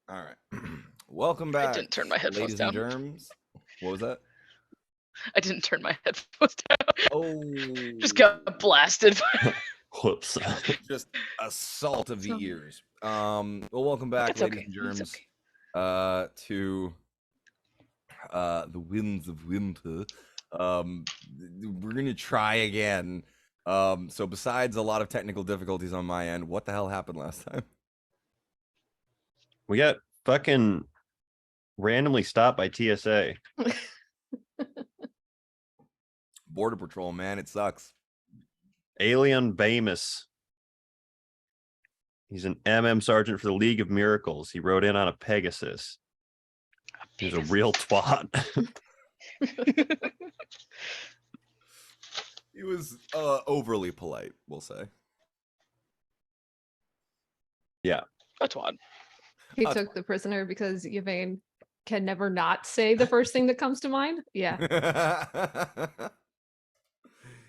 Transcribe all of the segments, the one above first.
All right. Welcome I back, didn't turn my headphones ladies and down. germs. What was that? I didn't turn my headphones down. Just Oh, got blasted. Whoops. just assault of the So- ears. Well, welcome back, It's ladies okay. and It's germs, okay. to the winds of winter. We're gonna try again. So besides a lot of technical difficulties on my end, what the hell happened last time? We got fucking randomly stopped by TSA. Border Patrol, man, it sucks. Alien Bamus. He's an MM sergeant for the League of Miracles. He rode in on a Pegasus. He's a real twat. He was overly polite, we'll say. Yeah. That's odd. He That's took the prisoner because Yvain can never not say the first thing that comes to mind. Yeah.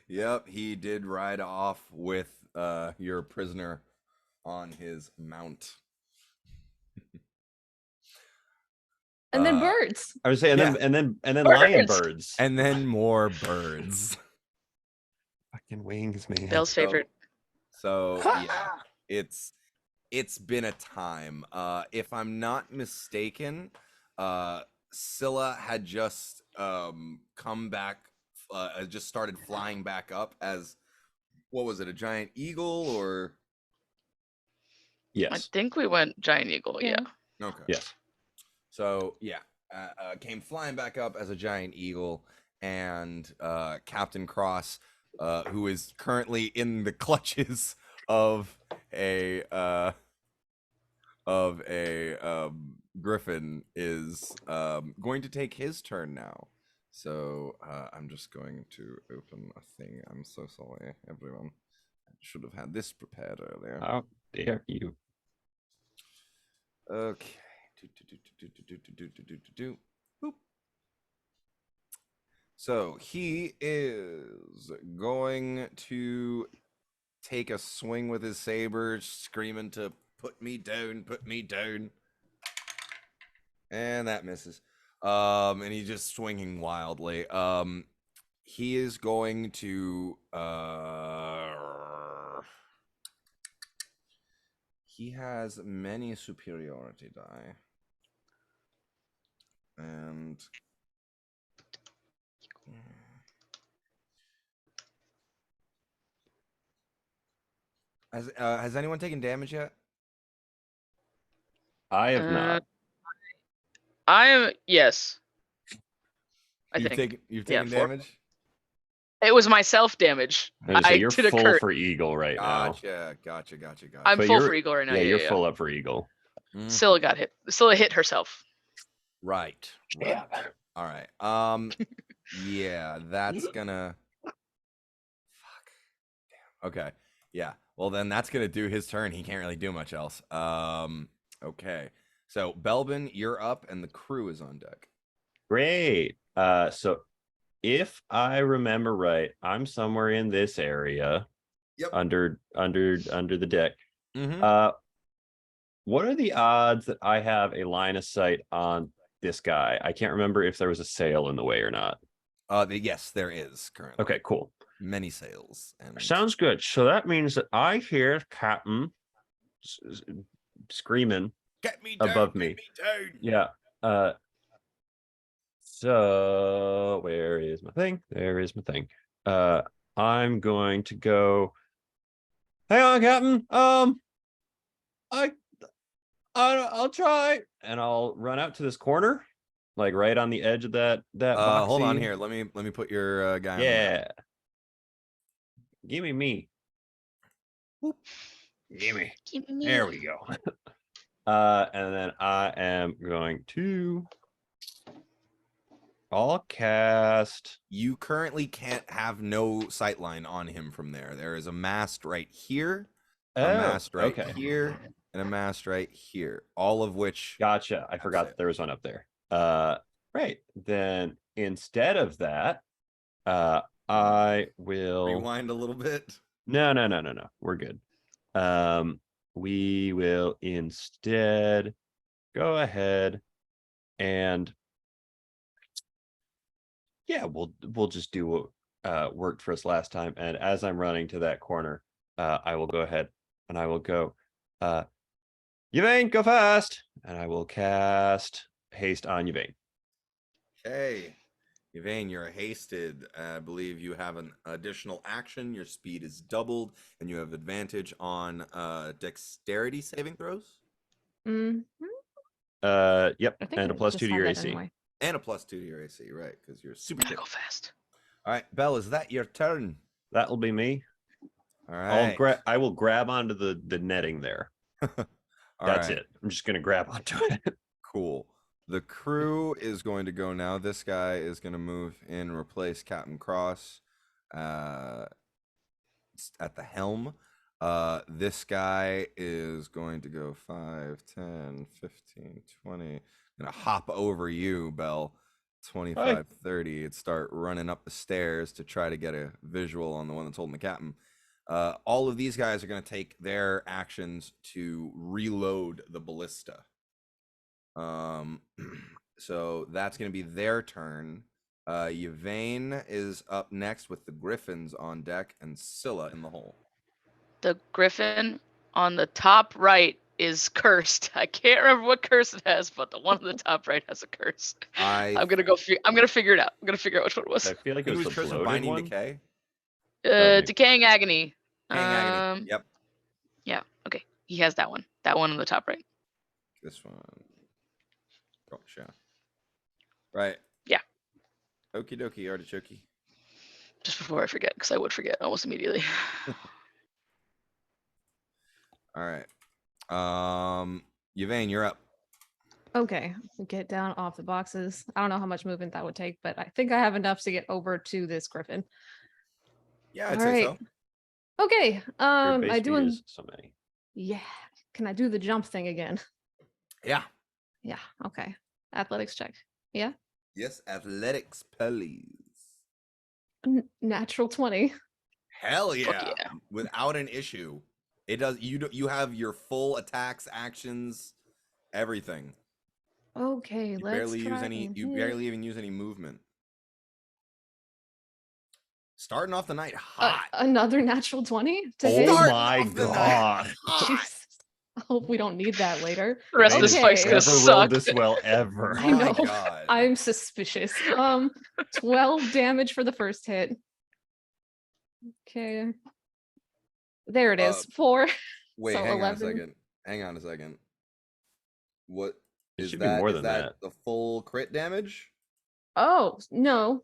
Yep, he did ride off with your prisoner on his mount. And then Uh, birds. I would say, and Yeah. then lion Birds! birds. And then more birds. Fucking wings, man. Bell's favorite. So yeah, it's been a time. If I'm not mistaken, Scylla had just come back, just started flying back up as, what was it, a giant eagle or? I Yes. think we went Giant Eagle. Yeah. Okay. Yes. So yeah, came flying back up as a giant eagle, and Captain Cross, who is currently in the clutches of a griffin, is going to take his turn now. So I'm just going to open a thing. I'm so sorry, everyone. I should have had this prepared earlier. How dare you? Okay. Boop. So he is going to take a swing with his saber, screaming to put me down, put me down. And that misses. And he's just swinging wildly. He is going to he has many superiority die. And has anyone taken damage yet? I have not. I am. Yes. I You've think. taken four. damage? It was myself damage. So you're did a full crit. for Eagle right now. Gotcha. I'm But full you're- for Eagle right now. Yeah, Yeah, you're full up for Eagle. Scylla got hit. Scylla hit herself. Right. Yeah. All right. Yeah, that's gonna. Fuck. Damn. Okay. Yeah. Well, then that's gonna do his turn. He can't really do much else. Okay. So Belbin, you're up, and the crew is on deck. Great. So if I remember right, I'm somewhere in this area. Yep. Under the deck. Mm-hmm. What are the odds that I have a line of sight on this guy? I can't remember if there was a sail in the way or not. Yes, there is currently. Okay, cool. Many sails. And Sounds good. So that means that I hear Captain screaming get me down, above get me. down. Yeah. So where is my thing? There is my thing. I'm going to go. Hang on, Captain. I'll try, and I'll run out to this corner, like right on the edge of that boxy. Hold on here. Let me put your guy. Yeah. Give me. Whoop. Give me. There we go. And then I am going to. I'll cast. You currently can't have no sightline on him from there. There is a mast right here, a mast right here, and a mast right here. All of which. Gotcha. I forgot that there was one up there. Right. Then instead of that, I will rewind a little bit. No. We're good. We will instead go ahead and yeah, we'll just do what worked for us last time. And as I'm running to that corner, I will go ahead and I will go, Yvain, go fast, and I will cast haste on Yvain. Okay. Yvain, you're hasted. I believe you have an additional action. Your speed is doubled, and you have advantage on dexterity saving throws. Mhm. Yep, I think and a I plus just 2 to had your that AC. anyway. And a +2 to your AC, right? Because you're super Gotta quick. go fast. All right, Belle, is that your turn? That'll be me. All right. I will grab onto the netting there. All That's right. it. I'm just gonna grab onto it. Cool. The crew is going to go now. This guy is going to move in and replace Captain Cross at the helm. This guy is going to go 5, 10, 15, 20. Gonna hop over you, Bell. 25, 30, and start running up the stairs to try to get a visual on the one that's holding the captain. All of these guys are going to take their actions to reload the ballista. So that's going to be their turn. Yvain is up next with the Griffins on deck and Scylla in the hole. The griffin on the top right is cursed. I can't remember what curse it has, but the one on the top right has a curse. I'm gonna go. I'm gonna figure it out. I'm gonna figure out which one it was. I feel like I it think was the Curse of bloated Binding one. Decay. maybe. Decaying agony. Hang Agony. Yep. Yeah. Okay. He has that one. That one on the top right. This one. Gotcha. Right. Yeah. Okie dokie, artichoke. Just before I forget, because I would forget almost immediately. All right. Yvain, you're up. Okay, get down off the boxes. I don't know how much movement that would take, but I think I have enough to get over to this griffin. Yeah, I'd All say right. so. Okay. Your base I speed do is so many. yeah. Can I do the jump thing again? Yeah. Yeah. Okay. Athletics check. Yeah. Yes, athletics, please. Natural 20. Hell Fuck yeah. yeah. Without an issue. It does you have your full attacks, actions, everything. Okay, You let's try and you hit. barely even use any movement. Starting off the night hot. Another natural 20 to Oh hit. Starting my off the night god! hot. Jesus. I hope we don't need that later. The rest of Yvain this has fight's gonna never suck. rolled this well ever. I My know. God. I'm suspicious. 12 damage for the first hit. Okay. There it is. 4. Wait, So hang 11. on a second. Hang on a second. What It is should be that? more Is than that that. the full crit damage? Oh, no.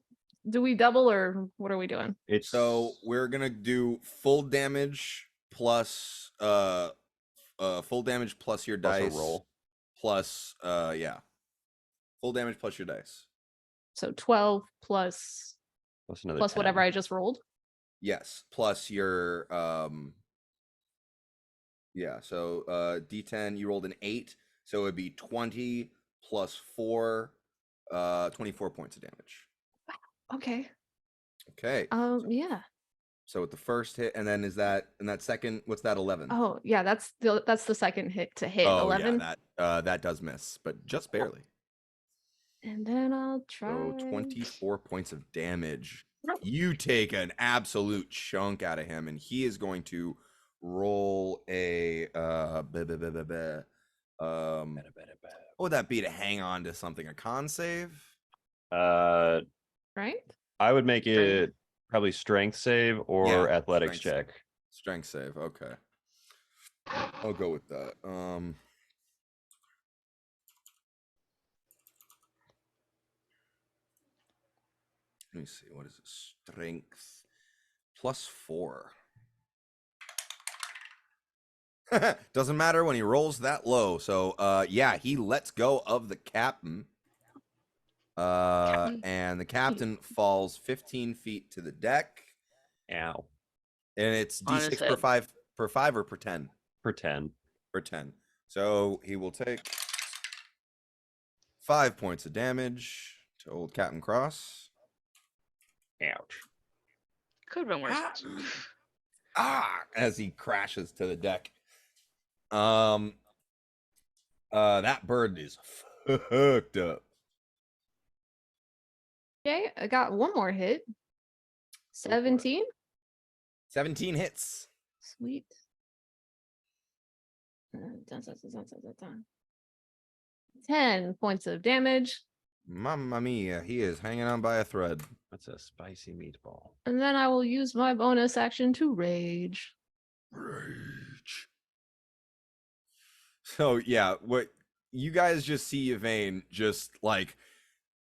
Do we double or what are we doing? It's So we're gonna do full damage plus full damage plus your plus a dice roll. plus yeah. Full damage plus your dice. So 12 plus Plus another plus 10. whatever I just rolled. Yes, plus your yeah, so D10 you rolled an 8, so it'd be 20 plus 4 24 points of damage. Okay. Okay. Yeah. So with the first hit, and then is that and that second? What's that? 11. Oh, yeah, that's the second hit to hit. Oh 11. yeah, that does miss, but just barely. And then I'll try. So 24 points of damage. You take an absolute chunk out of him, and he is going to roll a what would that be to hang on to something? A con save? Uh, Right? I would make Strength. it probably strength save or Yeah, athletics strength check. Strength save. Okay. I'll go with that. Let me see. What is it? Strength plus 4. Doesn't matter when he rolls that low. So yeah, he lets go of the captain. And the captain falls 15 feet to the deck. Ow. And it's On his D6 head. per 5 or per 10? For 10. Per 10. So he will take 5 points of damage to old Captain Cross. Ouch. Could have been worse. As he crashes to the deck. That bird is fucked up. Okay, I got one more hit. 17. 17 hits. Sweet. Dun, dun, dun, dun, dun, dun, dun. 10 points of damage. Mamma mia, he is hanging on by a thread. That's a spicy meatball. And then I will use my bonus action to rage. Rage. So yeah, what you guys just see Yvain just like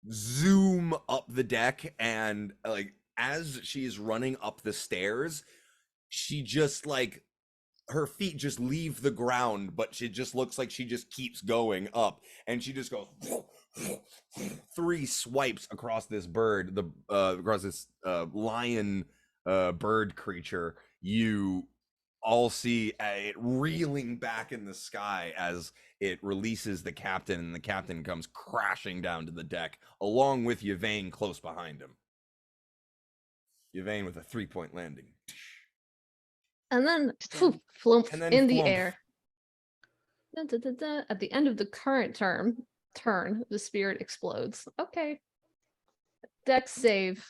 zoom up the deck, and like as she's running up the stairs, she just like her feet just leave the ground, but she just looks like she just keeps going up, and she just goes 3 swipes across this bird, across this lion bird creature. You all see it reeling back in the sky as it releases the captain, and the captain comes crashing down to the deck along with Yvain close behind him. Yvain with a 3-point landing. And then Stand. flump And then in the flump. air. Dun, dun, dun, dun. At the end of the current turn, the spirit explodes. Okay. Dex save.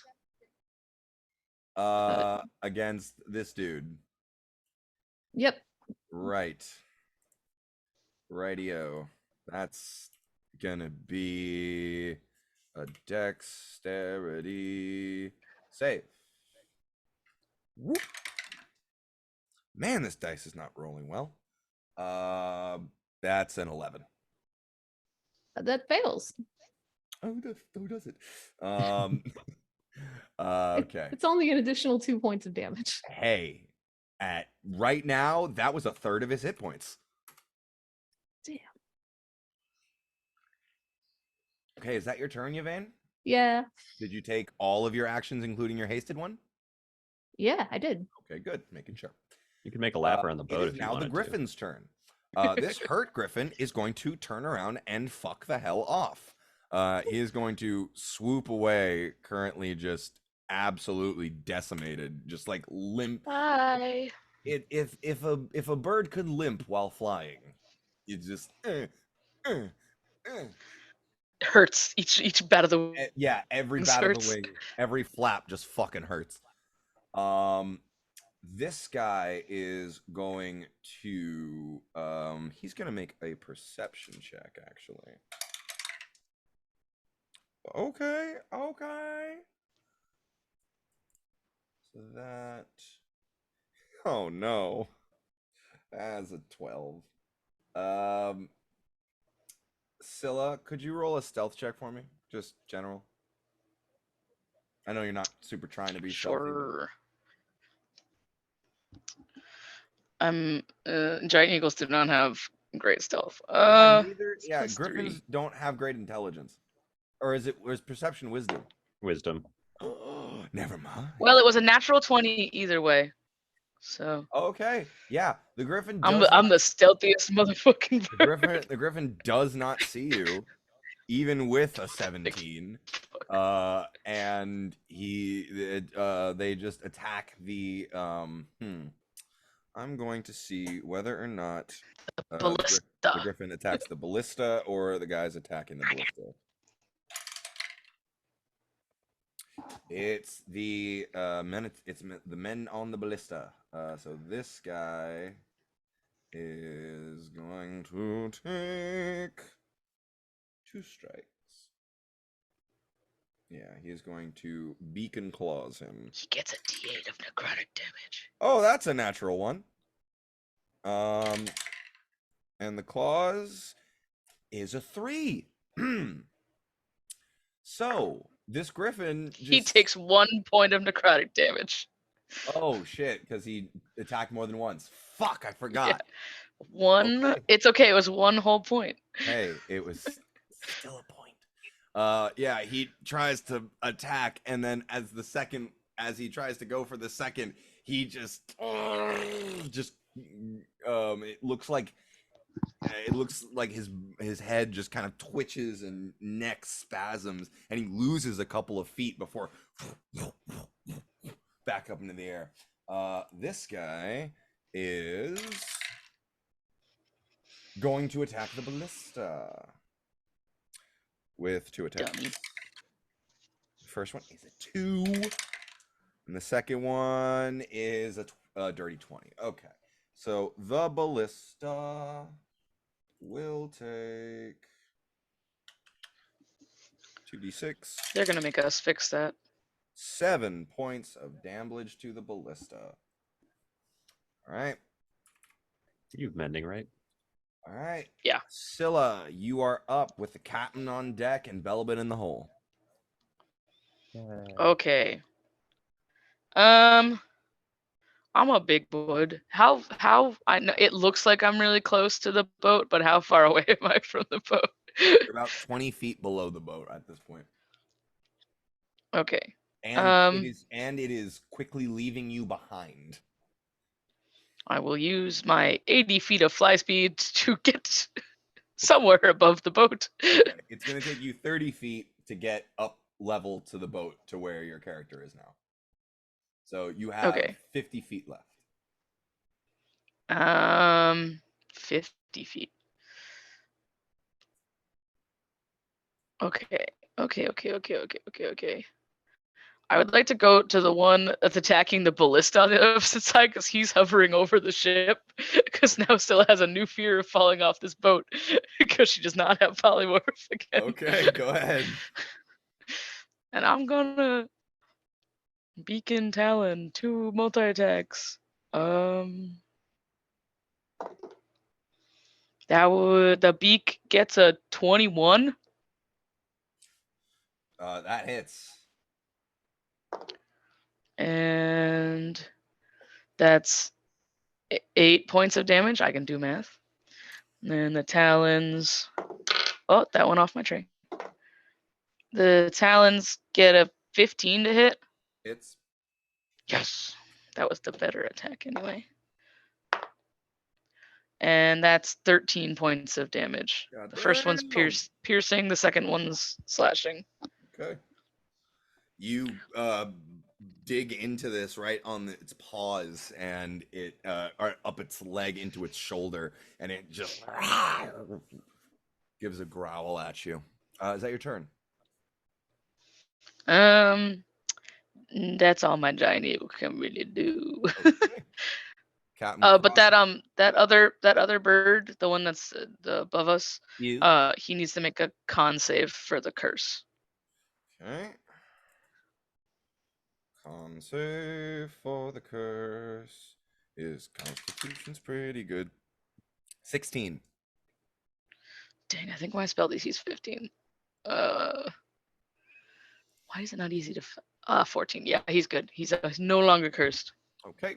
Against this dude. Yep. Right. Rightio. That's gonna be a dexterity save. Whoop. Man, this dice is not rolling well. That's an 11. That fails. Oh, who does it? Okay. It's only an additional 2 points of damage. Hey, at right now, that was a third of his hit points. Damn. Okay, is that your turn, Yvain? Yeah. Did you take all of your actions, including your hasted one? Yeah, I did. Okay, good. Making sure. You can make a lap around the boat It if is you now the wanted Griffin's turn. This hurt Griffin is going to turn around and fuck the hell off. He is going to swoop away, currently just absolutely decimated, just like limp. Bye. If a bird could limp while flying, it just Hurts each bat of the yeah, every wings bat of the hurts. wing, every flap just fucking hurts. This guy is going to he's gonna make a perception check, actually. Okay. So that, oh no, that's a 12. Scylla, could you roll a stealth check for me? Just general. I know you're not super trying to be stealthy. Sure. Giant eagles do not have great stealth. Yeah, griffins don't have great intelligence. Or is perception wisdom? Wisdom. Oh, never mind. Well, it was a natural 20 either way. So okay, yeah, the griffin I'm the stealthiest motherfucking bird. the griffin does not see you, even with a 17. And they just attack the I'm going to see whether or not Ballista. the griffin attacks the ballista or the guys attacking the ballista. It's the men. It's the men on the ballista. So this guy is going to take 2 strikes. Yeah, he's going to beacon claws him. He gets a D8 of necrotic damage. Oh, that's a natural one. And the claws is a 3. So this griffin He takes 1 point of necrotic damage. Oh shit, because he attacked more than once. Fuck, I forgot. Yeah. 1. Okay. It's okay. It was 1 whole point. Hey, it was still a point. Yeah, he tries to attack, and then as he tries to go for the second, he just it looks like his head just kind of twitches and neck spasms, and he loses a couple of feet before back up into the air. This guy is going to attack the ballista with 2 attacks. Dummy. The first one is a 2, and the second one is a dirty 20. Okay, so the ballista will take 2d6. They're gonna make us fix that. 7 points of damage to the ballista. All right. You're mending, right? All right. Yeah. Scylla, you are up with the captain on deck and Belbin in the hole. Okay. I'm a big wood. How I know it looks like I'm really close to the boat, but how far away am I from the boat? You're about 20 feet below the boat at this point. Okay. And it is quickly leaving you behind. I will use my 80 feet of fly speed to get somewhere above the boat. Okay. It's going to take you 30 feet to get up level to the boat to where your character is now. So you have 50 feet left. 50 feet. Okay. I would like to go to the one that's attacking the ballista on the opposite side because he's hovering over the ship. Because now Scylla has a new fear of falling off this boat because she does not have polymorph again. Okay, go ahead. And I'm gonna Beacon Talon 2 multi-attacks. The beak gets a 21. That hits. And that's 8 points of damage. I can do math. And then the talons. Oh, that went off my tray. The talons get a 15 to hit. Hits. Yes. That was the better attack anyway. And that's 13 points of damage. God the first one's damn. piercing, the second one's slashing. Okay. You dig into this right on its paws, and it or up its leg into its shoulder, and it just gives a growl at you. Is that your turn? That's all my giant eagle can really do. Okay. Captain But that other bird, the one that's above us, he needs to make a con save for the curse. Okay. Con save for the curse. His constitution's pretty good. 16. Dang, I think when I spelled these, he's 15. Why is it not easy to? 14. Yeah, he's good. He's no longer cursed. Okay.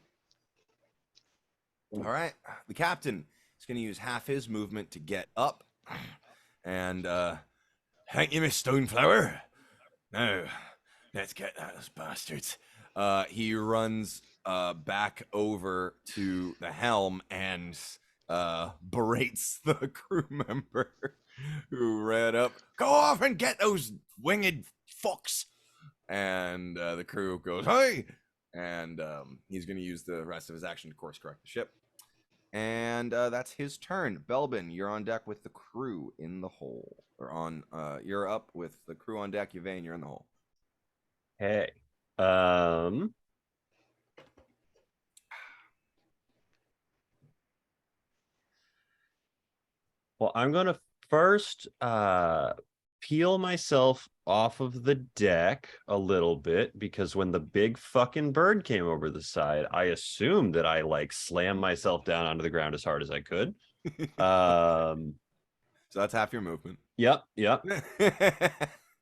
All right. The captain is going to use half his movement to get up. And, thank you, Miss Stoneflower. Now, let's get those bastards. He runs back over to the helm and berates the crew member who ran up. Go off and get those winged fucks. And the crew goes, hey! And he's going to use the rest of his action to course correct the ship. And that's his turn. Belbin, you're on deck with the crew in the hole. Or on, you're up with the crew on deck. Yvain, you're in the hole. Hey. Well, I'm going to first peel myself off of the deck a little bit, because when the big fucking bird came over the side, I assumed that I like slammed myself down onto the ground as hard as I could. So that's half your movement. Yep.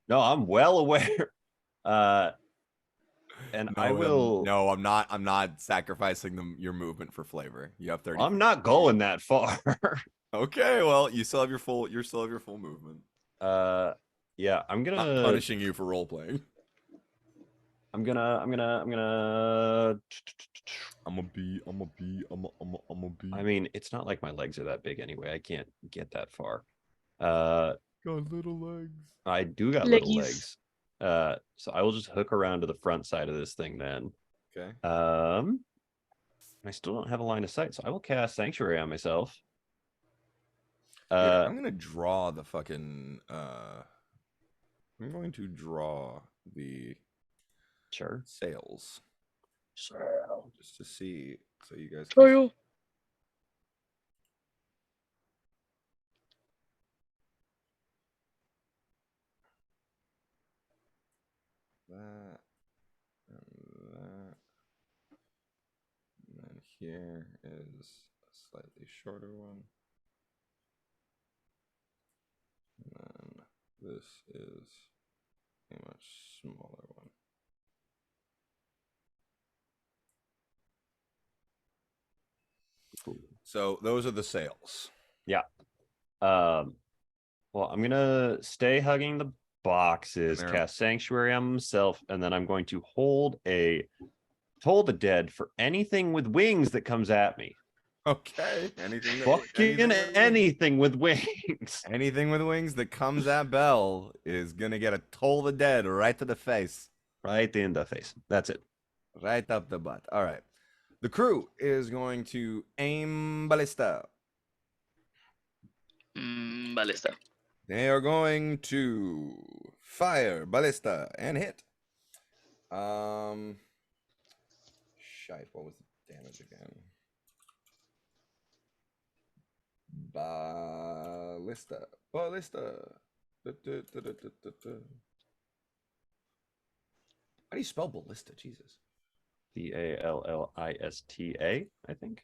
No, I'm well aware. And no, I will. No, I'm not sacrificing your movement for flavor. You have 30. I'm not going that far. Okay, well, you still have your full movement. Yeah, I'm gonna not punishing you for role playing. I'm gonna be. I mean, it's not like my legs are that big anyway. I can't get that far. Got little legs. I do got little legs. So I will just hook around to the front side of this thing then. Okay. I still don't have a line of sight, so I will cast Sanctuary on myself. Yeah, I'm gonna draw the fucking. I'm going to draw the Sure. sails Sure. just to see, so you guys can. Sail. That and that. And then here is a slightly shorter one. And then this is a much smaller one. So those are the sails. Yeah. Well, I'm gonna stay hugging the boxes, There. cast Sanctuary on myself, and then I'm going to hold Toll the Dead for anything with wings that comes at me. Okay. Anything Fucking anything with wings. anything with wings that comes at Bell is gonna get a Toll the Dead right to the face. Right in the face. That's it. Right up the butt. All right. The crew is going to aim ballista. Ballista. They are going to fire ballista and hit. Shite, what was the damage again? Ballista. Da, da, da, da, da, da, da. How do you spell ballista? Jesus. Ballista, I think.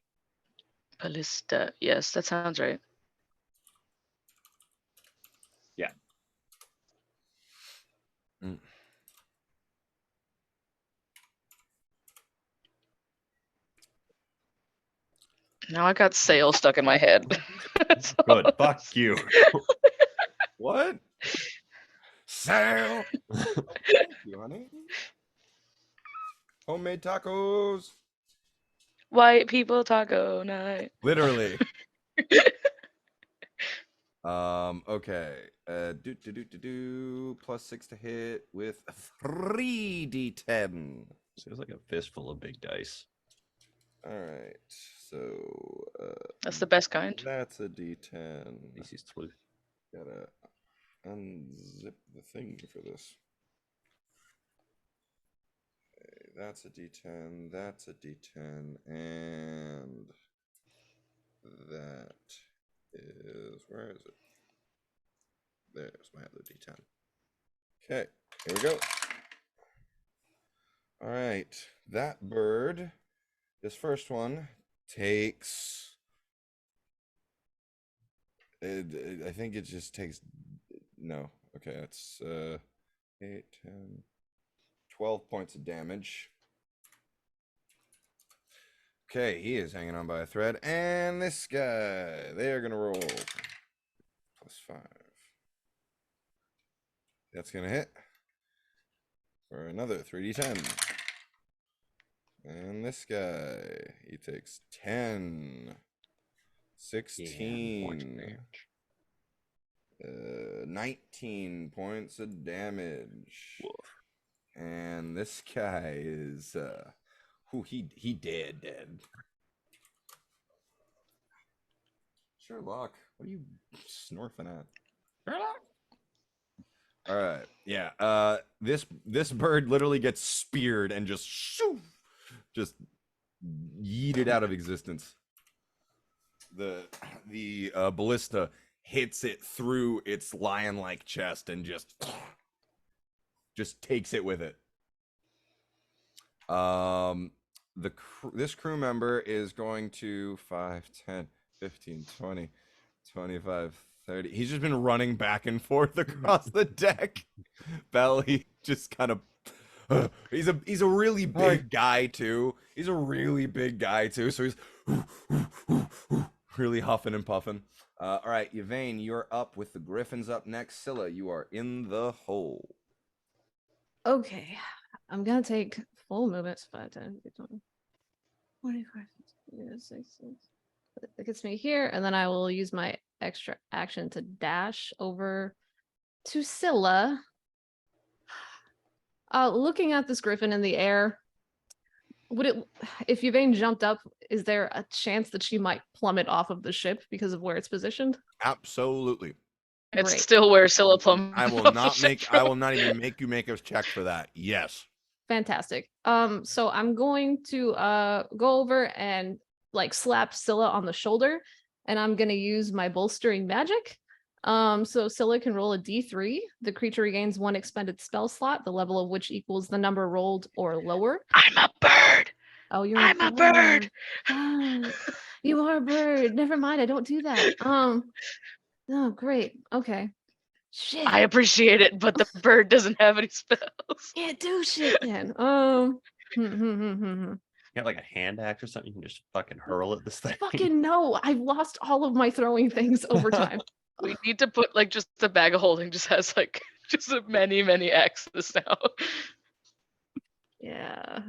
Ballista. Yes, that sounds right. Yeah. Mm. Now I got sail stuck in my head. So- Good. Fuck you. What? Sail. Thank you, honey. Homemade tacos. White people taco night. Literally. Okay. +6 to hit with 3d10. Seems like a fistful of big dice. All right. So That's the best kind. that's a d10. Macy's sleuth. Gotta unzip the thing for this. Okay, that's a d10. That's a d10, and that is, where is it? There's my other d10. Okay, here we go. All right, that bird, this first one takes. I think it just takes. No, okay, it's 8, 10, 12 points of damage. Okay, he is hanging on by a thread, and this guy, they are gonna roll +5. That's gonna hit for another 3d10. And this guy, he takes 10, 16, 19 points of damage. Woof. And this guy is, he dead. Sherlock, what are you snorfing at? Sherlock. All right, yeah. This bird literally gets speared and just just yeeted out of existence. The ballista hits it through its lion-like chest and just takes it with it. This crew member is going to 5, 10, 15, 20, 25, 30. He's just been running back and forth across the deck. Belly just kind of he's a really big guy too. He's a really big guy too. So he's really huffing and puffing. All right, Yvain, you're up with the Griffins up next. Scylla, you are in the hole. Okay, I'm gonna take full movements. 5, 10, 15, 25, 26. That gets me here, and then I will use my extra action to dash over to Scylla. Looking at this griffin in the air, would it, if Yvain jumped up, is there a chance that she might plummet off of the ship because of where it's positioned? Absolutely. It's Great. still where Scylla plummeted I will off the not ship make. I from. will not even make you make a check for that. Yes. Fantastic. So I'm going to go over and like slap Scylla on the shoulder, and I'm gonna use my bolstering magic. So Scylla can roll a d3. The creature regains 1 expended spell slot, the level of which equals the number rolled or lower. I'm a bird. Oh, you're I'm a bird. Fuck. You are a bird. Never mind, I don't do that. Oh, great. Okay. Shit. I appreciate it, but the bird doesn't have any spells. Can't do shit then. You got like a hand axe or something, you can just fucking hurl at this thing. Fucking no. I've lost all of my throwing things over time. We need to put like just the bag of holding just has like just many axes now. Yeah.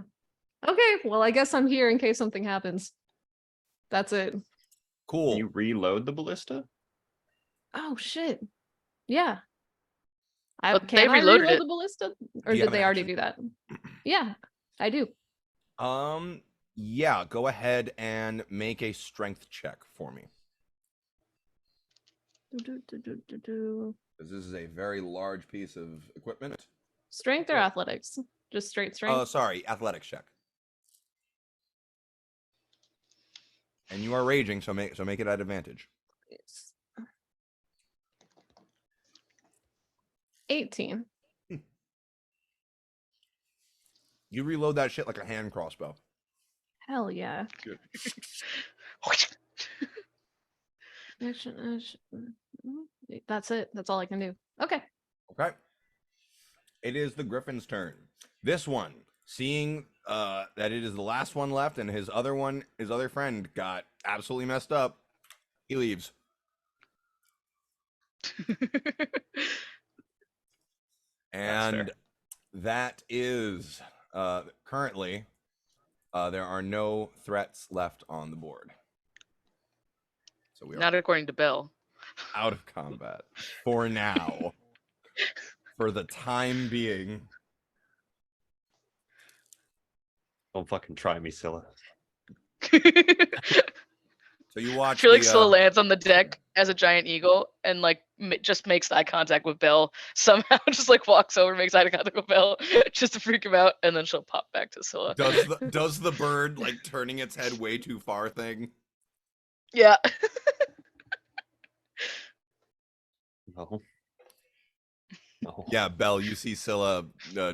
Okay, well, I guess I'm here in case something happens. That's it. Cool. Can you reload the ballista? Oh shit. Yeah. But Can they I reloaded reload it. the ballista? Or Do you did have they an already action? do that? Yeah, I do. Yeah. Go ahead and make a strength check for me. Because this is a very large piece of equipment. Strength or Oh. athletics? Just straight strength? Sorry, athletics check. And you are raging, so make it at advantage. Yes. 18. You reload that shit like a hand crossbow. Hell yeah. Good. Action. That's it. That's all I can do. Okay. Okay. It is the Griffin's turn. This one, seeing that it is the last one left, and his other friend got absolutely messed up, he leaves. And fair. that is currently there are no threats left on the board. So we are Not according to Bill. out of combat for now. For the time being. Don't fucking try me, Scylla. So you I watch feel like the, Scylla lands on the deck as a giant eagle and like just makes eye contact with Bill. Somehow just like walks over, makes eye contact with Bill just to freak him out, and then she'll pop back to Scylla. does the bird like turning its head way too far thing? Yeah. No. No. Yeah, Belle, you see Scylla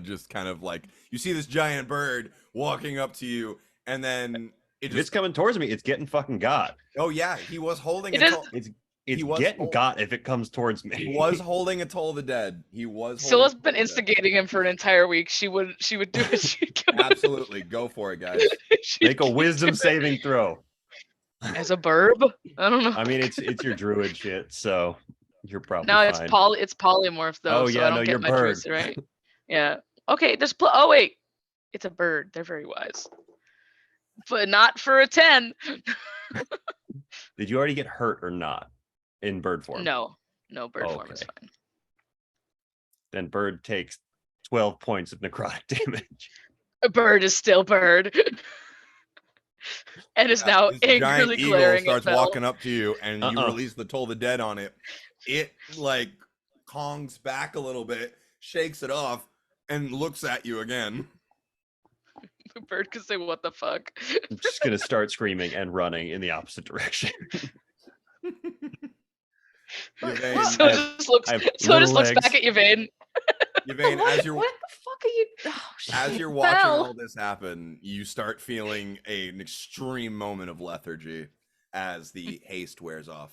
just kind of like, you see this giant bird walking up to you, and then it If it's just, coming towards me, it's getting fucking got. oh yeah, he was holding It a is- toll, It's He was getting hold- got if it comes towards me. he was holding a Toll the Dead. He was Scylla's holding been a Toll the Dead. instigating him for an entire week. She would do it. She'd come out. Absolutely, go for it, guys. She'd Make a keep wisdom doing saving throw. it. As a burb? I don't know. I mean, it's your druid shit, so you're probably No, fine. it's polymorph though, Oh, so yeah, I don't no, get you're my bird. twisted, right? Yeah. Okay, oh wait. It's a bird. They're very wise. But not for a 10. Did you already get hurt or not in bird form? No. No, bird form is Okay. fine. Then bird takes 12 points of necrotic damage. A bird is still bird. And is now This giant angrily eagle glaring starts at Belle. walking up to you, and you Uh-uh. release the Toll the Dead on it. It like congs back a little bit, shakes it off, and looks at you again. The bird could say, "What the fuck?" I'm just gonna start screaming and running in the opposite direction. Yvain, So it just looks. I have So it just little looks back legs. at Yvain. As What you're the fuck are you? Oh, as shit. you're watching Belle. all this happen, you start feeling an extreme moment of lethargy as the haste wears off.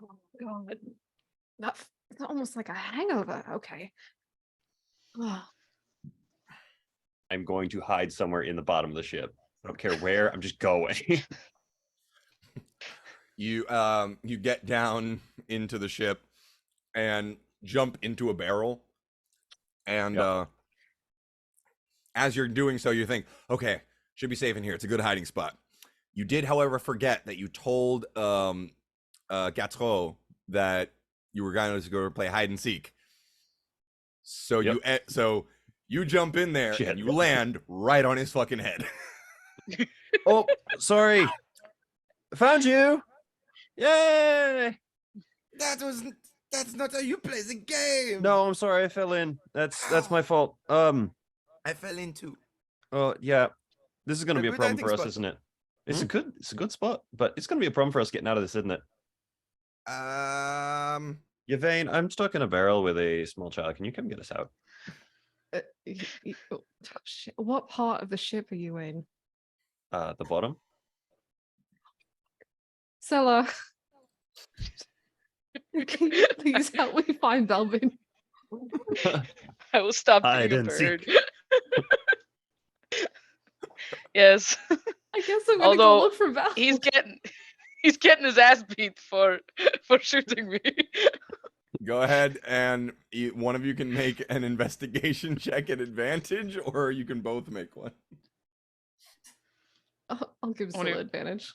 Oh god. That's almost like a hangover. Okay. Oh, I'm going to hide somewhere in the bottom of the ship. I don't care where. I'm just going. You get down into the ship and jump into a barrel, and Yep. as you're doing so, you think, okay, should be safe in here. It's a good hiding spot. You did, however, forget that you told Gatreau that you were going to go play hide and seek. So Yep. You jump in there Shit. and you land right on his fucking head. Oh, sorry. Found you. Yay! That's not how you play the game. No, I'm sorry. I fell in. That's my fault. I fell into. Oh yeah. This is gonna A be a good problem hiding for us, spot. isn't it? It's a good spot, but it's gonna be a problem for us getting out of this, isn't it? Yvain, I'm stuck in a barrel with a small child. Can you come get us out? Oh, shit. What part of the ship are you in? The bottom. Stella, can you please help me find Belvin? I will stop Hide being a and seek. bird. Yes. I guess I'm gonna Although go look for Belvin. he's getting his ass beat for shooting me. Go ahead and one of you can make an investigation check at advantage, or you can both make one. I'll give Only- Stella advantage.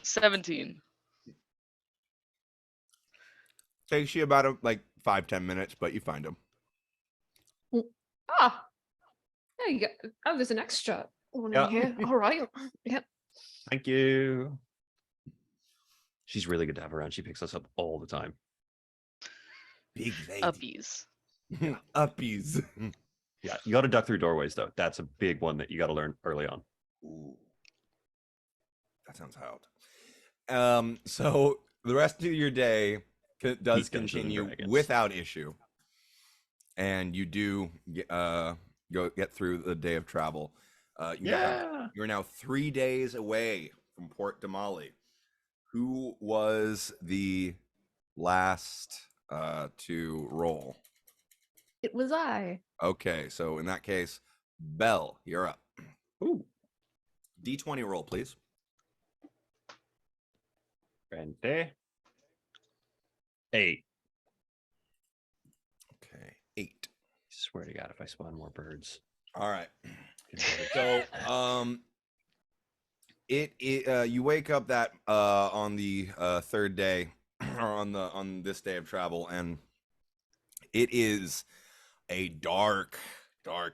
17. Takes you about like 5-10 minutes, but you find him. Ah, there you go. Oh, there's an extra one Yeah. in here. All right. Yep. Thank you. She's really good to have around. She picks us up all the time. Big lady. Uppies. Uppies. Yeah, you got to duck through doorways though. That's a big one that you got to learn early on. Ooh. That sounds hot. So the rest of your day does Beat Dungeons and continue Dragons. without issue, and you do go get through the day of travel. You're now 3 days away from Port Damali. Who was the last to roll? It was I. Okay, so in that case, Belle, you're up. Ooh. D20 roll, please. 20. 8. Okay, 8. Swear to God, if I spawn more birds. All right. So, you wake up that on the third day, or on this day of travel, and it is a dark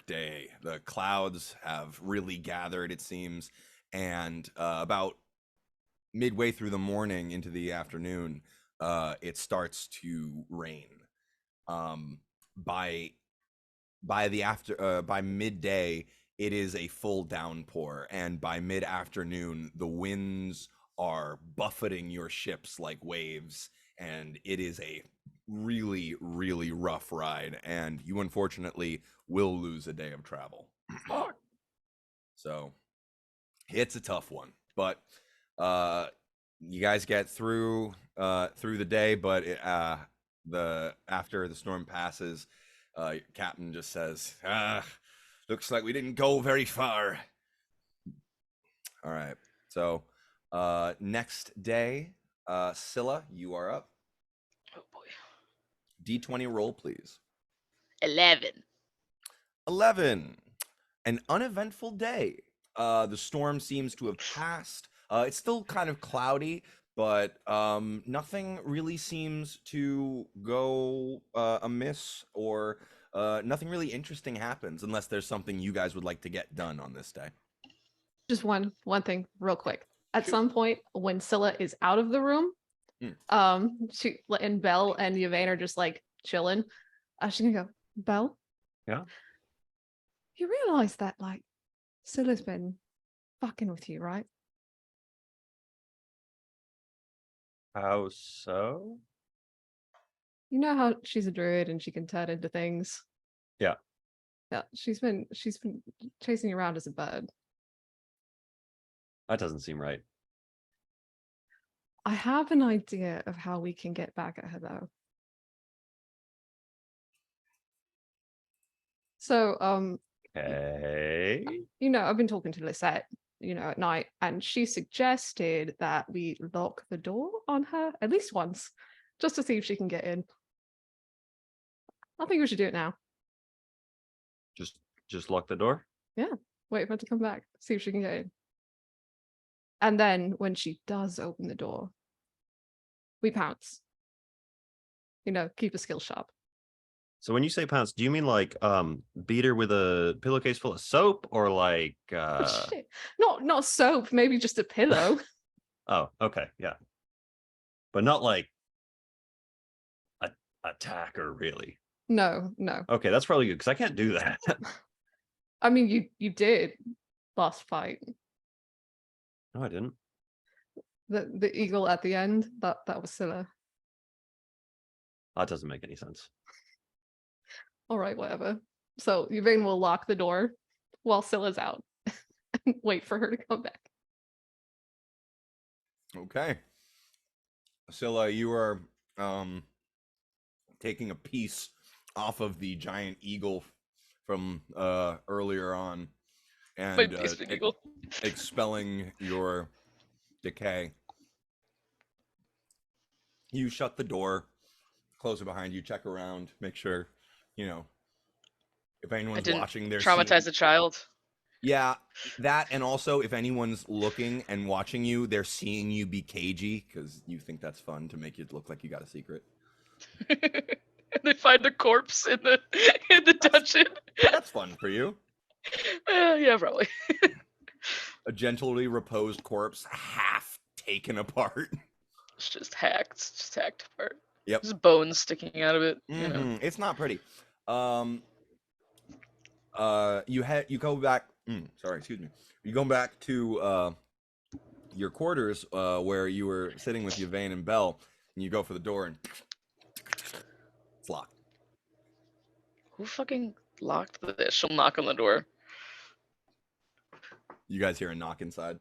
day. The clouds have really gathered, it seems, and about midway through the morning into the afternoon, it starts to rain. By midday, it is a full downpour, and by mid-afternoon, the winds are buffeting your ships like waves, and it is a really, really rough ride, and you unfortunately will lose a day of travel. So it's a tough one, but you guys get through the day, but after the storm passes, Captain just says, looks like we didn't go very far. All right, so next day, Scylla, you are up. Oh boy. D20 roll, please. 11. 11. An uneventful day. The storm seems to have passed. It's still kind of cloudy, but nothing really seems to go amiss, or nothing really interesting happens, unless there's something you guys would like to get done on this day. Just one thing real quick. At Shoot. some point when Scylla is out of the room, she and Belle and Yvain are just like chilling. She's gonna go, Belle? Yeah? You realize that like Scylla's been fucking with you, right? How so? You know how she's a druid and she can turn into things. Yeah. Yeah, she's been chasing you around as a bird. That doesn't seem right. I have an idea of how we can get back at her though. So, Okay. you know, I've been talking to Lisette, you know, at night, and she suggested that we lock the door on her at least once, just to see if she can get in. I think we should do it now. Just lock the door? Wait for her to come back, see if she can get in. And then when she does open the door, we pounce. You know, keep a skill sharp. So when you say pounce, do you mean like beat her with a pillowcase full of soap, or like Shit. Not soap, maybe just a pillow. oh, okay, yeah. But not like attack her, really. No. Okay, that's probably good because I can't do that. I mean, you did last fight. No, I didn't. The eagle at the end, that was Scylla. That doesn't make any sense. All right, whatever. So Yvain will lock the door while Scylla's out and wait for her to come back. Okay. Scylla, you are taking a piece off of the giant eagle from earlier on My and beast eagle. expelling your decay. You shut the door, close it behind you, check around, make sure, you know, if I anyone's didn't watching, they're traumatize a child. Yeah, that, and also if anyone's looking and watching you, they're seeing you be cagey because you think that's fun to make it look like you got a secret. And they find a corpse in the dungeon. That's fun for you. Yeah, probably. A gently reposed corpse, half taken apart. It's just hacked. It's just hacked apart. Yep. There's bones sticking out of it. You know. Mhm, it's not pretty. You go back. Sorry, excuse me. You go back to your quarters where you were sitting with Yvain and Belle, and you go for the door, and it's locked. Who fucking locked this? She'll knock on the door. You guys hear a knock inside.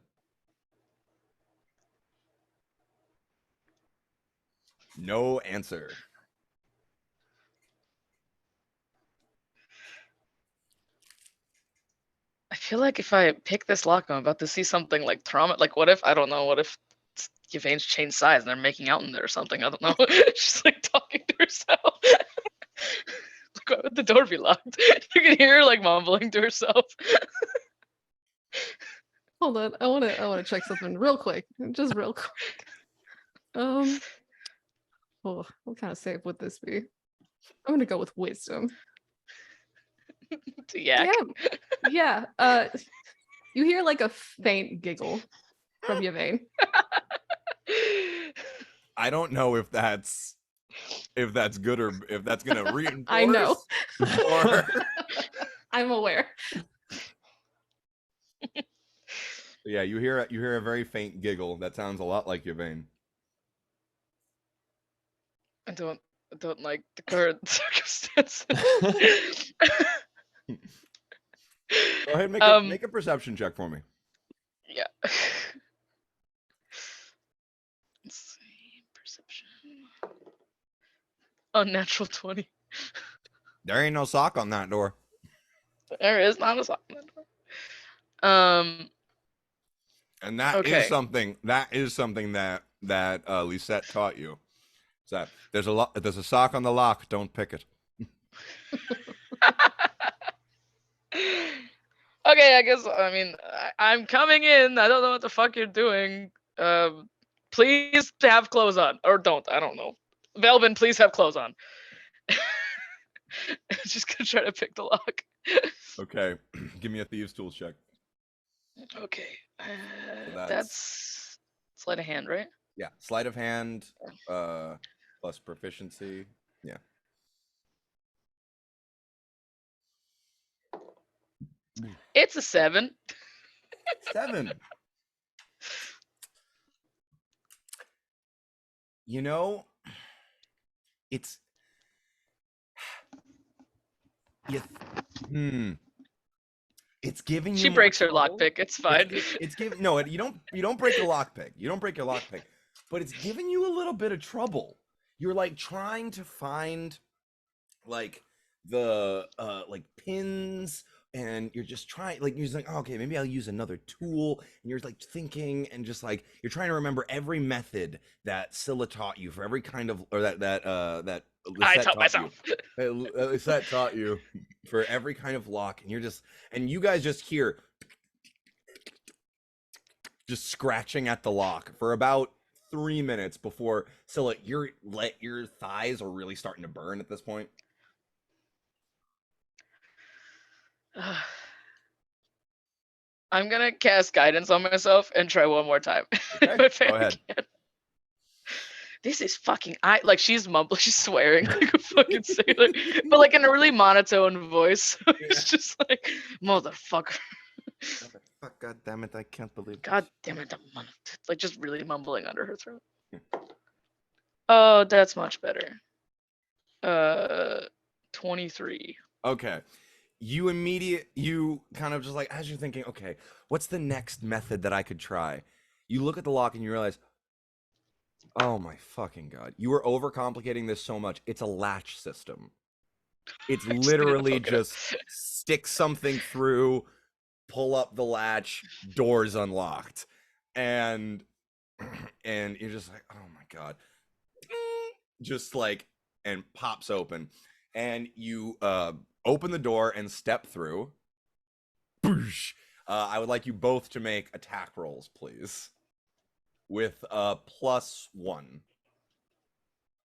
No answer. I feel like if I pick this lock, I'm about to see something like trauma. Like, what if, I don't know, what if Yvain's changed size and they're making out in there or something? I don't know. She's like talking to herself. Like, why would the door be locked? You can hear her like mumbling to herself. Hold on, I wanna check something real quick. Just real quick. Oh, what kind of save would this be? I'm gonna go with wisdom. To yak. Yeah. You hear like a faint giggle from Yvain. I don't know if that's good or if that's gonna reinforce. I know. Or I'm aware. yeah, you hear a very faint giggle that sounds a lot like Yvain. I don't like the current circumstances. Go ahead, and make a perception check for me. Yeah. Let's see. Perception. Unnatural 20. There ain't no sock on that door. There is not a sock on that door. And that Okay. is something that Lisette taught you. Is that there's a sock on the lock, don't pick it. Okay, I guess, I mean, I'm coming in. I don't know what the fuck you're doing. Please have clothes on. Or don't. I don't know. Velvin, please have clothes on. Just gonna try to pick the lock. Okay, give me a thieves tools check. Okay. So That's sleight of hand, right? Yeah, sleight of hand plus proficiency. Yeah. It's a 7. 7. You know, it's it's giving you She more breaks her trouble. lockpick. It's fine. It's giving no. You don't break your lockpick. You don't break your lockpick, but it's giving you a little bit of trouble. You're like trying to find like the like pins, and you're just trying like you're just like, oh, okay, maybe I'll use another tool, and you're like thinking and just like you're trying to remember every method that Scylla taught you for every kind of, or that I Lisette taught myself. Lisette taught you for every kind of lock, and you're just, and you guys just hear just scratching at the lock for about 3 minutes before Scylla, your thighs are really starting to burn at this point. I'm gonna cast guidance on myself and try one more time. Okay, If I go ahead. can. This is fucking like she's mumbling, she's swearing like a fucking sailor, but like in a really monotone voice. So it's just like motherfucker. Fuck, God damn it! I can't believe. God damn it, like just really mumbling under her throat. Oh, that's much better. 23. Okay. You kind of just like, as you're thinking, okay, what's the next method that I could try? You look at the lock and you realize, oh my fucking God, you are overcomplicating this so much. It's a latch system. It's I just need to literally focus. just stick something through, pull up the latch, doors unlocked. And you're just like, oh my God. Just like, and pops open. And you open the door and step through. Boosh. I would like you both to make attack rolls, please. With +1.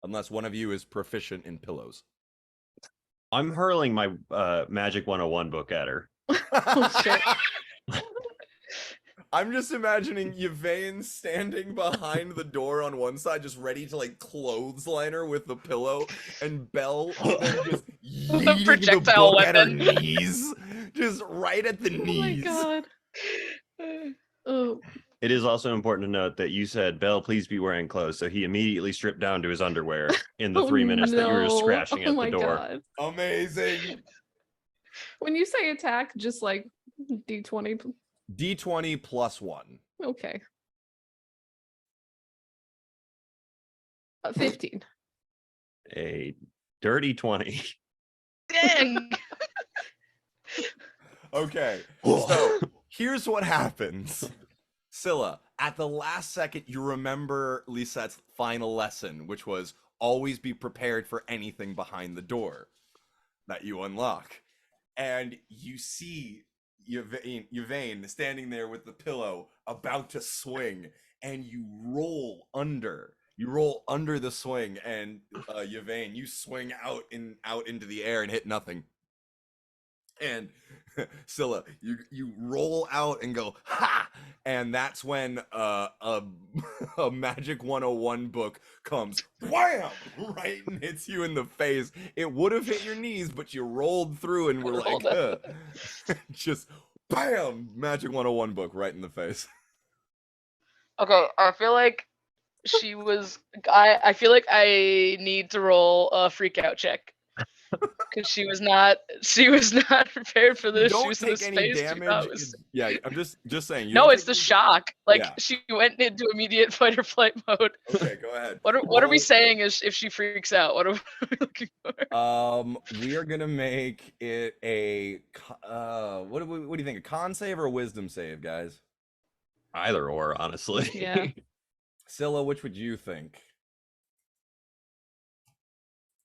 Unless one of you is proficient in pillows. I'm hurling my Magic 101 book at her. Oh, shit. I'm just imagining Yvain standing behind the door on one side, just ready to like clothesline her with the pillow, and Belle then just yeeting the projectile book at her weapon. knees, just right at the Oh my knees. god. Oh, It is also important to note that you said, Belle, please be wearing clothes. So he immediately stripped down to his underwear in the 3 minutes that you were no. scratching Oh at my the door. god. Amazing. When you say attack, just like D20. D20 +1. Okay. 15. A dirty 20. Dang. Okay, so here's what happens. Scylla, at the last second, you remember Lisette's final lesson, which was always be prepared for anything behind the door that you unlock. And you see Yvain standing there with the pillow about to swing, and you roll under. You roll under the swing, and Yvain, you swing out into the air and hit nothing. And Scylla, you roll out and go ha, and that's when a Magic 101 book comes wham right and hits you in the face. It would have hit your knees, but you rolled through and were like, just bam, Magic 101 book right in the face. Okay, I feel like she was. I feel like I need to roll a freak out check because she was not prepared for this. She Don't was in the take any space. She thought damage. it was. Yeah, I'm just saying. You No, don't it's take the any- shock. Like Yeah. she went into immediate fight or flight mode. Okay, go ahead. What are we saying is if she freaks out? What are we looking for? We are gonna make it a what do you think? A con save or a wisdom save, guys? Either or, honestly. Yeah. Scylla, which would you think?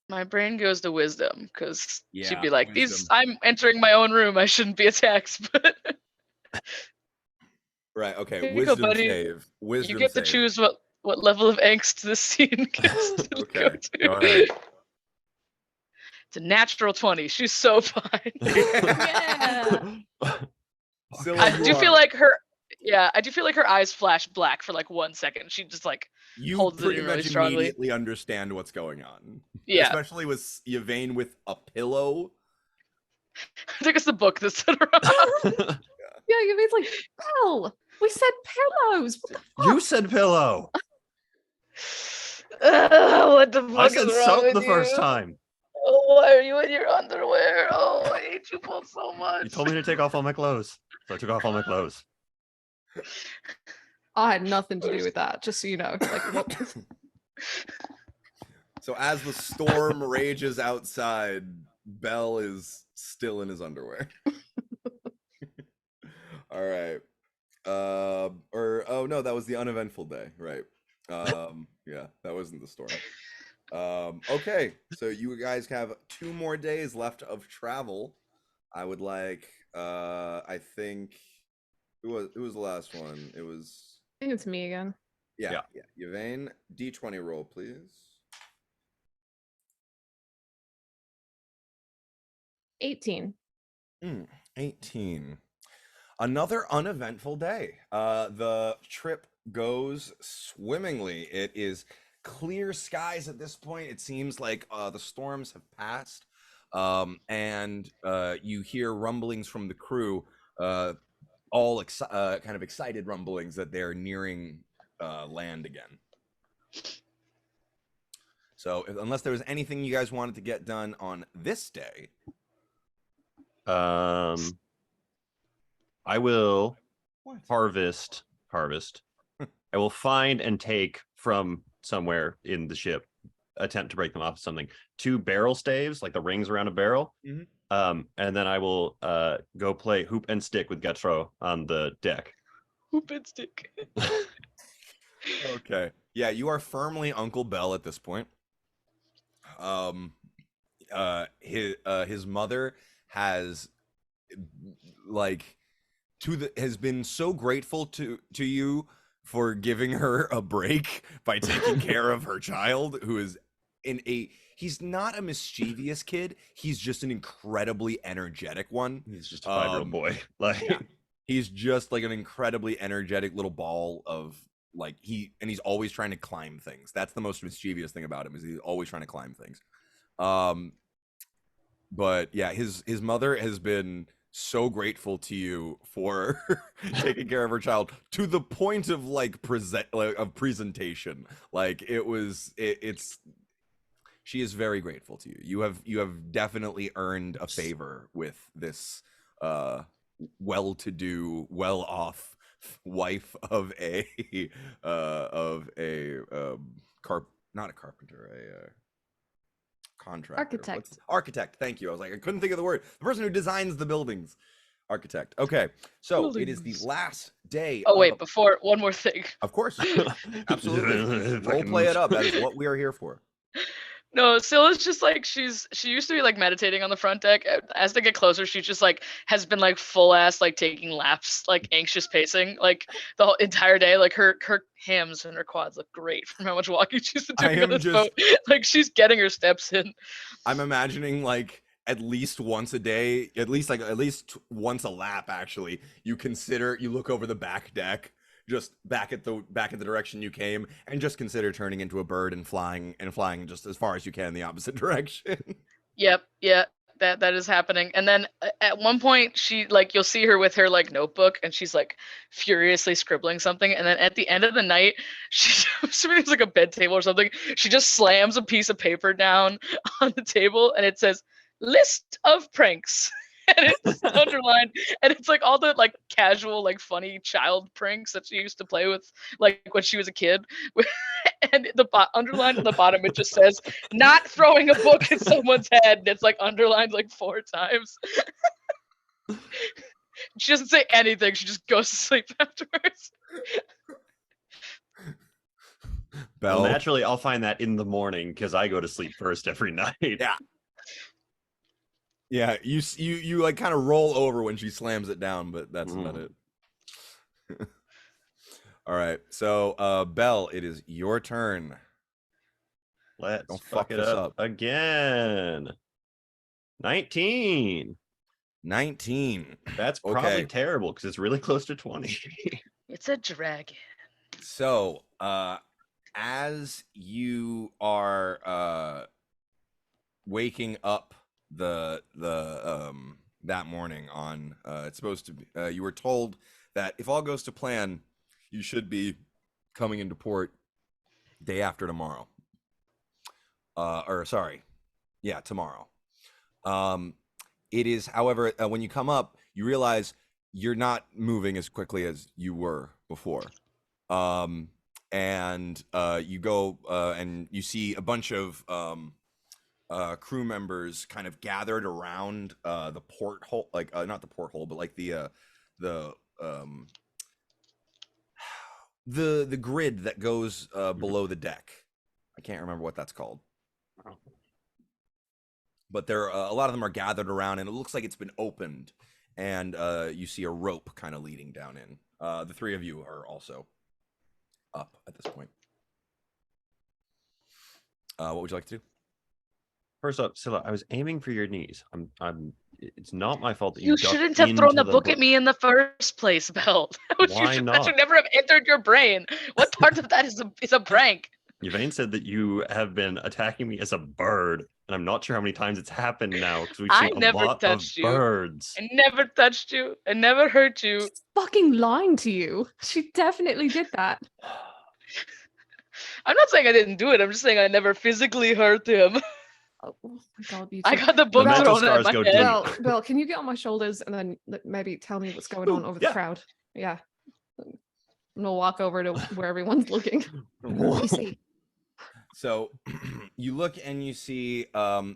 My brain goes to wisdom because she'd Yeah, be like, wisdom. I'm entering my own room. I shouldn't be attacked." But Right. Okay. Here you go, Wisdom buddy. save. Wisdom you get save. to choose what level of angst this scene gets to go Okay. to. Go ahead. It's a natural 20. She's so fine. Yeah. Scylla, I you do are- feel like her. Yeah, I do feel like her eyes flash black for like 1 second. She just like you holds it pretty in really much strongly. immediately understand what's going on. Yeah, Especially with Yvain with a pillow. I think it's the book that set her off. Yeah, it's like, oh, we said pillows. What the fuck? You said pillow. What the fuck I said is wrong soap with the first you? time. Oh, why are you in your underwear? Oh, I hate you both so much. You told me to take off all my clothes. So I took off all my clothes. I had nothing to do with that, just so you know. Like, what? So as the storm rages outside, Belle is still in his underwear. All right. Oh no, that was the uneventful day, right? Yeah, that wasn't the storm. Okay, so you guys have 2 more days left of travel. I would like, I think, who was the last one? It was, I think it's me again. yeah. Yvain, D20 roll, please. 18. 18. Another uneventful day. The trip goes swimmingly. It is clear skies at this point. It seems like the storms have passed. And you hear rumblings from the crew, kind of excited rumblings that they're nearing land again. So, unless there was anything you guys wanted to get done on this day, I will what? harvest. I will find and take from somewhere in the ship, attempt to break them off something, 2 barrel staves, like the rings around a barrel. Mhm. And then I will go play hoop and stick with Gatro on the deck. Hoop and stick. Okay. Yeah, you are firmly Uncle Bell at this point. His mother has has been so grateful to you for giving her a break by taking care of her child, who is he's not a mischievous kid, he's just an incredibly energetic one. He's just a 5-year-old boy. Like, yeah. He's just like an incredibly energetic little ball of he's always trying to climb things. That's the most mischievous thing about him, is he's always trying to climb things. But yeah, his mother has been so grateful to you for taking care of her child, to the point of presentation. Like it's she is very grateful to you. You have definitely earned a favor with this well-to-do, well-off wife of a not a carpenter, a contractor. Architect. Thank you. I was like, I couldn't think of the word. The person who designs the buildings. Architect. Okay, so it is the last day. Oh wait, before one more thing. Of course, absolutely. Role play it up. That is what we are here for. No, Scylla's just like she used to be like meditating on the front deck. As they get closer, she just like has been like full ass like taking laps, like anxious pacing, like the whole entire day. Like her hams and her quads look great from how much walking she's been doing on this boat. Like she's getting her steps in. I'm imagining like at least once a day, at least once a lap. Actually, you look over the back deck, just back at the direction you came, and just consider turning into a bird and flying just as far as you can in the opposite direction. Yep, yeah, that is happening. And then at one point, she like you'll see her with her like notebook, and she's like furiously scribbling something. And then at the end of the night, she it's like a bed table or something. She just slams a piece of paper down on the table, and it says "list of pranks." And it's underlined, and it's like all the like casual, like funny child pranks that she used to play with, like when she was a kid. And underlined at the bottom, it just says "not throwing a book at someone's head." And it's like underlined like 4 times. She doesn't say anything. She just goes to sleep afterwards. Bell. Well, naturally, I'll find that in the morning because I go to sleep first every night. Yeah. Yeah, you like kind of roll over when she slams it down, but that's about it. All right, so Bell, it is your turn. Don't fuck it up again. 19. That's probably terrible because it's really close to 20. It's a dragon. So, as you are waking up that morning on it's supposed to be you were told that if all goes to plan, you should be coming into port day after tomorrow. Tomorrow. It is, however, when you come up, you realize you're not moving as quickly as you were before. And you go and you see a bunch of crew members kind of gathered around the porthole, like not the porthole, but like the grid that goes below the deck. I can't remember what that's called. But there a lot of them are gathered around, and it looks like it's been opened, and you see a rope kind of leading down in. The 3 of you are also up at this point. What would you like to do? First up, Scylla, I was aiming for your knees. It's not my fault that You ducked shouldn't have thrown into the book at me in the first place, Belt. That Why should not? never have entered your brain. What part of that is a prank? Yvain said that you have been attacking me as a bird, and I'm not sure how many times it's happened now because we've I seen a never lot of touched you. birds. I never touched you. I never hurt you. She's fucking lying to you. She definitely did that. I'm not saying I didn't do it. I'm just saying I never physically hurt him. Oh my god, you I two. got the book mental thrown at scars my go head. deep. Bill, can you get on my shoulders and then maybe tell me what's going on over the yeah. crowd? Yeah. I'm gonna walk over to where everyone's looking. What do you see? So you look and you see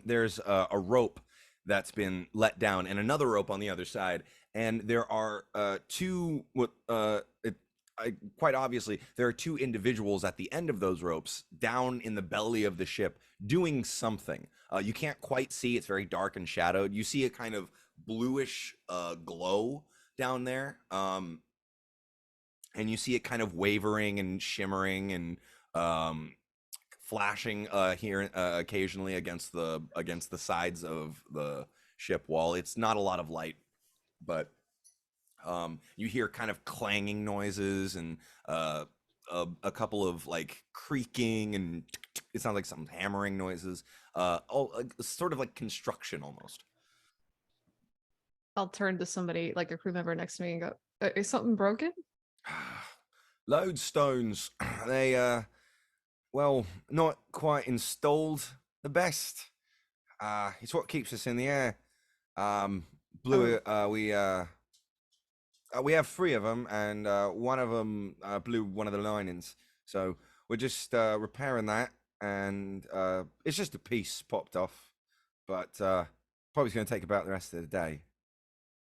there's a rope that's been let down and another rope on the other side, and there are two. Quite obviously, there are two individuals at the end of those ropes down in the belly of the ship doing something. You can't quite see; it's very dark and shadowed. You see a kind of bluish glow down there, and you see it kind of wavering and shimmering and flashing here occasionally against the sides of the ship wall. It's not a lot of light, but you hear kind of clanging noises and a couple of like creaking and it sounds like some hammering noises. All sort of like construction almost. I'll turn to somebody, like a crew member next to me, and go, "Is something broken?" Lodestones. They well, not quite installed the best. It's what keeps us in the air. We have three of them, and one of them blew one of the linings. So we're just repairing that, and it's just a piece popped off, but probably going to take about the rest of the day.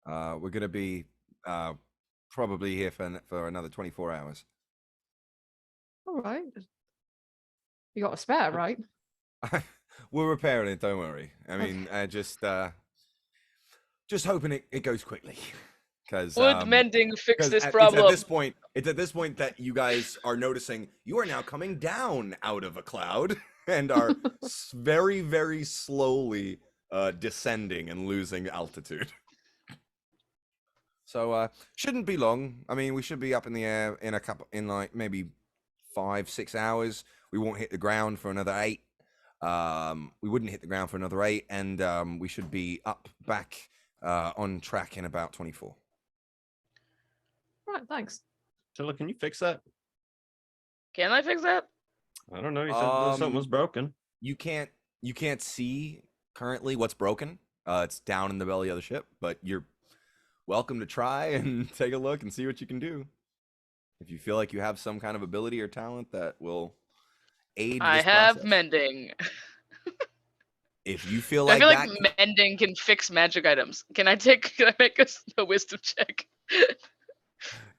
We're going to be probably here for another 24 hours. All right. You got a spare, right? We're repairing it. Don't worry. I mean, just hoping it goes quickly. Because Would mending fix this it's problem? at this point that you guys are noticing you are now coming down out of a cloud and are very, very slowly descending and losing altitude. So shouldn't be long. I mean, we should be up in the air in like maybe 5-6 hours. We won't hit the ground for another 8. We wouldn't hit the ground for another 8, and we should be back on track in about 24. Right, thanks. Scylla, can you fix that? Can I fix that? I don't know. You said something was broken. You can't see currently what's broken. It's down in the belly of the ship, but you're welcome to try and take a look and see what you can do. If you feel like you have some kind of ability or talent that will aid I this have process. mending. If you feel I like feel that, like mending can fix magic items. Can I make a wisdom check?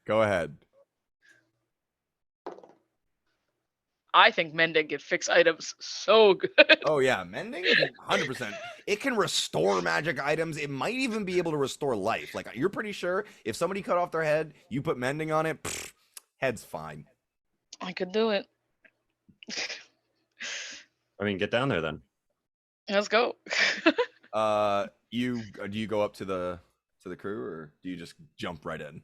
go ahead. I think mending can fix items so good. Oh yeah, mending 100%. It can restore magic items. It might even be able to restore life. Like you're pretty sure if somebody cut off their head, you put mending on it, head's fine. I could do it. I mean, get down there then. Let's go. Do you go up to the crew, or do you just jump right in?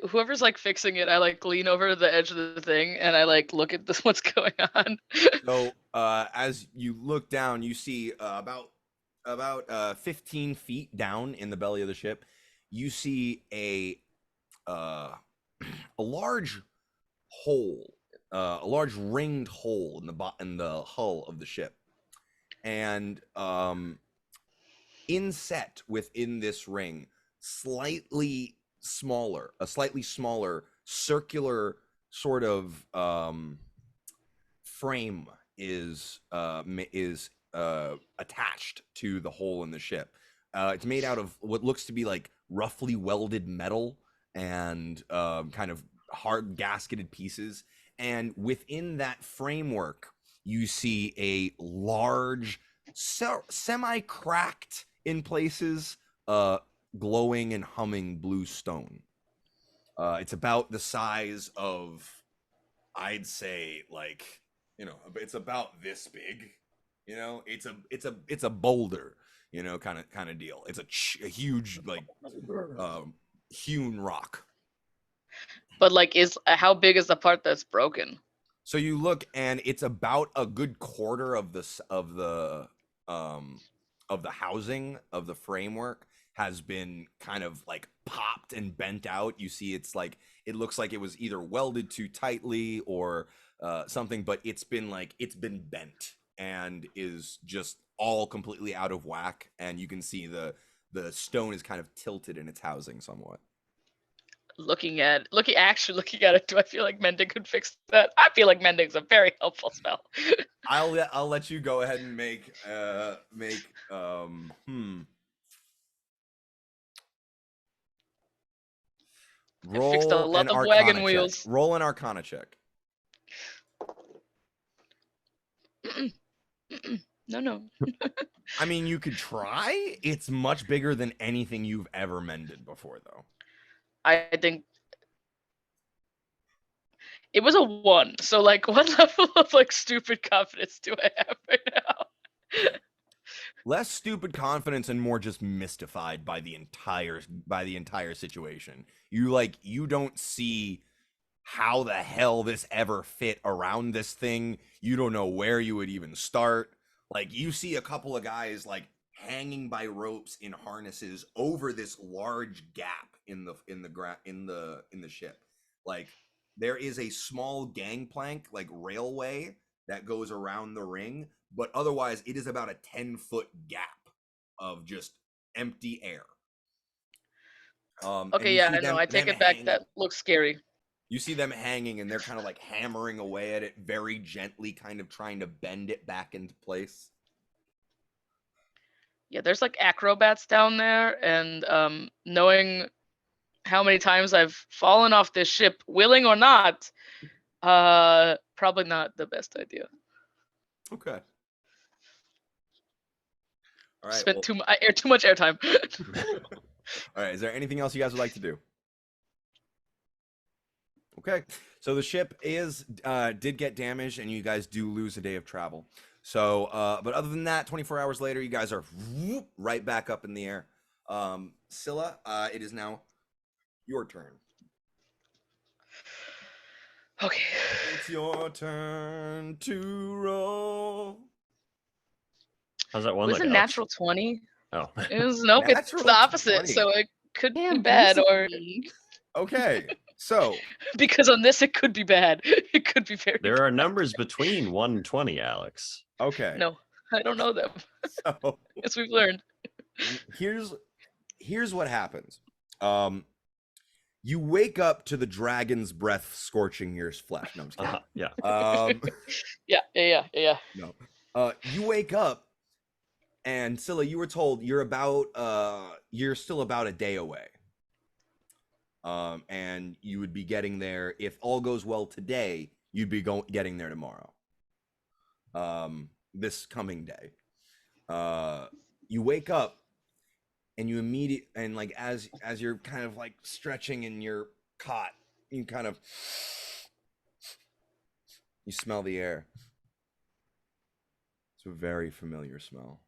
Whoever's like fixing it, I like lean over the edge of the thing and I like look at this what's going on. So as you look down, you see about 15 feet down in the belly of the ship, you see a large hole, a large ringed hole in the hull of the ship, and inset within this ring, a slightly smaller circular sort of frame is attached to the hole in the ship. It's made out of what looks to be like roughly welded metal and kind of hard gasketed pieces. And within that framework, you see a large, semi-cracked in places, glowing and humming blue stone. It's about the size of I'd say like, it's about this big. It's a boulder, kind of deal. It's a huge like hewn rock. But like, how big is the part that's broken? So you look, and it's about a good quarter of the housing of the framework has been kind of like popped and bent out. You see, it's like it looks like it was either welded too tightly or something, but it's been bent and is just all completely out of whack. And you can see the stone is kind of tilted in its housing somewhat. Looking at it, do I feel like mending could fix that? I feel like mending's a very helpful spell. I'll let you go ahead and make I fixed a roll lot an of Arcana wagon check. wheels. Roll an Arcana check. No. I mean, you could try. It's much bigger than anything you've ever mended before, though. I think it was a 1. So like, what level of like stupid confidence do I have right now? Less stupid confidence and more just mystified by the entire situation. You don't see how the hell this ever fit around this thing. You don't know where you would even start. Like, you see a couple of guys like hanging by ropes in harnesses over this large gap in the ship. Like, there is a small gangplank, like railway, that goes around the ring, but otherwise it is about a 10-foot gap of just empty air. Okay, yeah, I know. I take it back. That looks scary. You see them hanging, and they're kind of like hammering away at it very gently, kind of trying to bend it back into place. Yeah, there's like acrobats down there, and knowing how many times I've fallen off this ship, willing or not, probably not the best idea. Okay. All right. Spent too much airtime. All right. Is there anything else you guys would like to do? Okay. So the ship did get damaged, and you guys do lose a day of travel. So, but other than that, 24 hours later, you guys are right back up in the air. Scylla, it is now your turn. Okay. It's your turn to roll. How's that one? It was Like a natural 20. Oh. It was nope. It's Natural the opposite, 20. so it could be Damn, bad or Okay. So because on this it could be bad. It could be very. There are numbers between 1 and 20, Alex. okay. No, I don't know them. So As we've learned. here's what happens. You wake up to the dragon's breath scorching your flesh. No, I'm just kidding. Yeah. Yeah. No. You wake up, and Scylla, you were told you're still about a day away. And you would be getting there, if all goes well today, you'd be getting there tomorrow. This coming day. You wake up, and and like as you're kind of like stretching in your cot, you smell the air. It's a very familiar smell.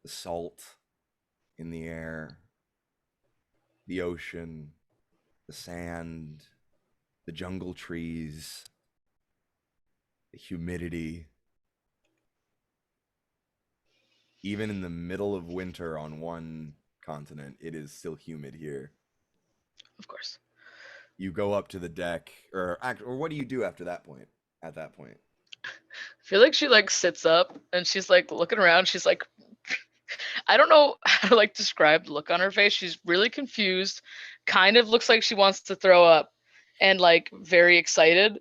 The salt in the air, the ocean, the sand, the jungle trees, the humidity. Even in the middle of winter on one continent, it is still humid here. Of course. You go up to the deck, or what do you do after that point? At that point, I feel like she like sits up and she's like looking around. She's like, I don't know how to like describe the look on her face. She's really confused, kind of looks like she wants to throw up, and like very excited.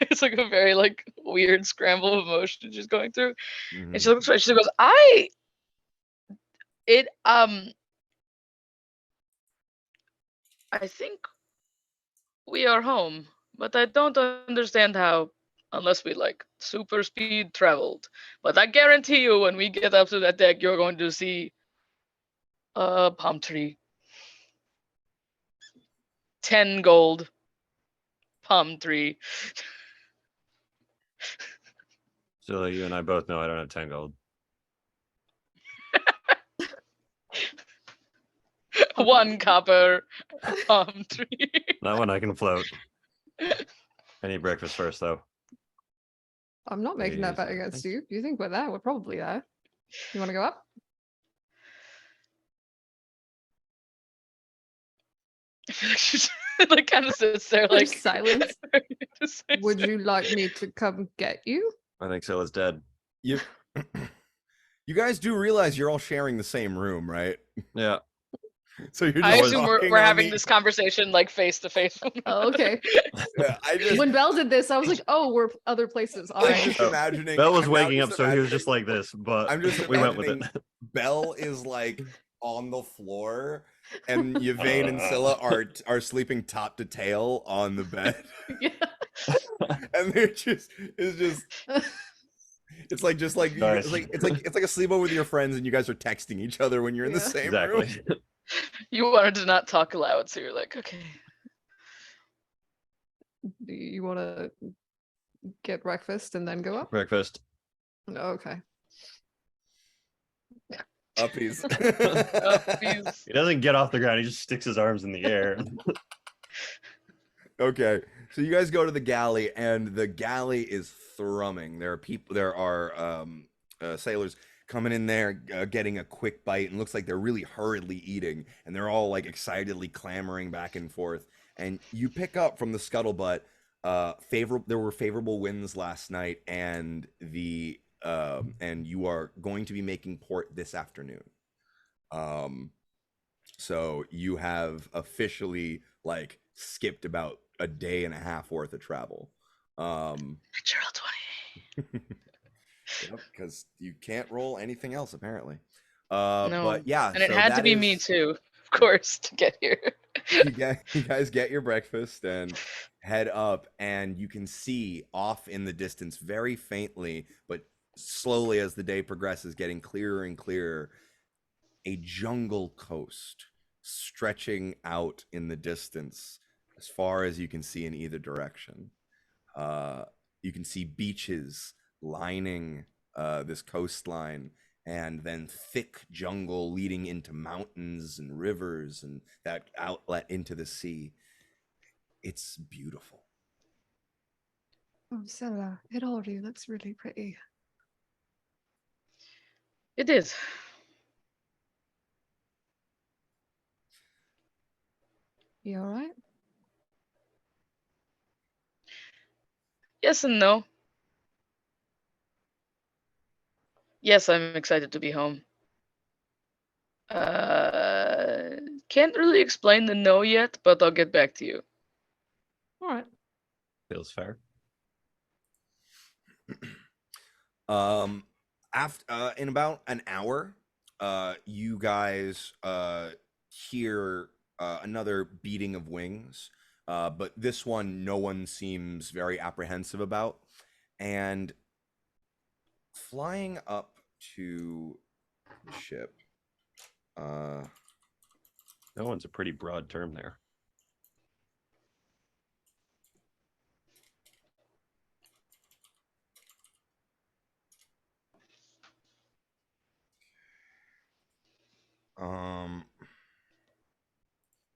It's like a very like weird scramble of emotion she's going through. mm-hmm. And she looks right. She goes, I think we are home, but I don't understand how, unless we like super speed traveled. But I guarantee you, when we get up to that deck, you're going to see a palm tree. 10 gold palm tree. So you and I both know I don't have 10 gold. One copper palm tree. Not when I can float. I need breakfast first, though. I'm not making that Please, bet against thank you. You think we're there? We're probably there. You want to go up? I feel like she's like kind of sits there like There's silence. to say Would so. you like me to come get you? I think Scylla's dead. You, you guys do realize you're all sharing the same room, right? Yeah. So you're just I assume talking we're on having the- this conversation like face to face. Oh, okay. Yeah, I just, When Belle did this, I was like, oh, we're other places. All I'm right. just Oh, imagining. Bell was I'm now waking up, just so he was just imagining- like this, but I'm just we went with it. imagining Belle is like on the floor, and Yvain and Scylla are sleeping top to tail on the bed, Yeah. and they're just it's like just like Nice. it's like a sleepover with your friends, and you guys are texting each other when you're in the Yeah. same Exactly. room. You wanted to not talk aloud, so you're like, okay. Do you want to get breakfast and then go up? Breakfast. Okay. Uppies. Uppies. He doesn't get off the ground. He just sticks his arms in the air. Okay, so you guys go to the galley, and the galley is thrumming. There are people. There are sailors coming in there, getting a quick bite, and looks like they're really hurriedly eating, and they're all like excitedly clamoring back and forth. And you pick up from the scuttlebutt, there were favorable winds last night, and and you are going to be making port this afternoon. So you have officially like skipped about a day and a half worth of travel. Natural 20. Because you can't roll anything else apparently. No. But yeah, And it so had to that be me is- too, of course, to get here. you guys get your breakfast and head up, and you can see off in the distance very faintly, but slowly as the day progresses, getting clearer and clearer, a jungle coast stretching out in the distance as far as you can see in either direction. You can see beaches lining this coastline, and then thick jungle leading into mountains and rivers and that outlet into the sea. It's beautiful. Oh, Sarah, it already looks really pretty. It is. You all right? Yes and no. Yes, I'm excited to be home. Can't really explain the no yet, but I'll get back to you. All right. Feels fair. After in about an hour, you guys hear another beating of wings, but this one no one seems very apprehensive about. And flying up to the ship, No one's a pretty broad term there.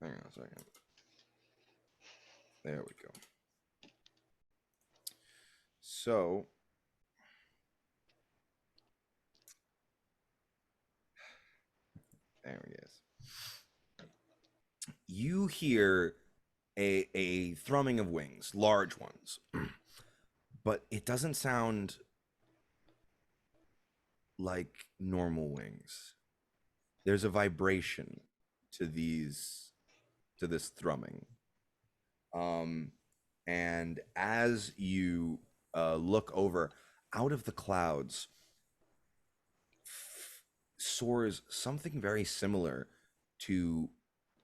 hang on a second. There we go. So there he is. You hear a thrumming of wings, large ones, but it doesn't sound like normal wings. There's a vibration to this thrumming. And as you look over, out of the clouds soars something very similar to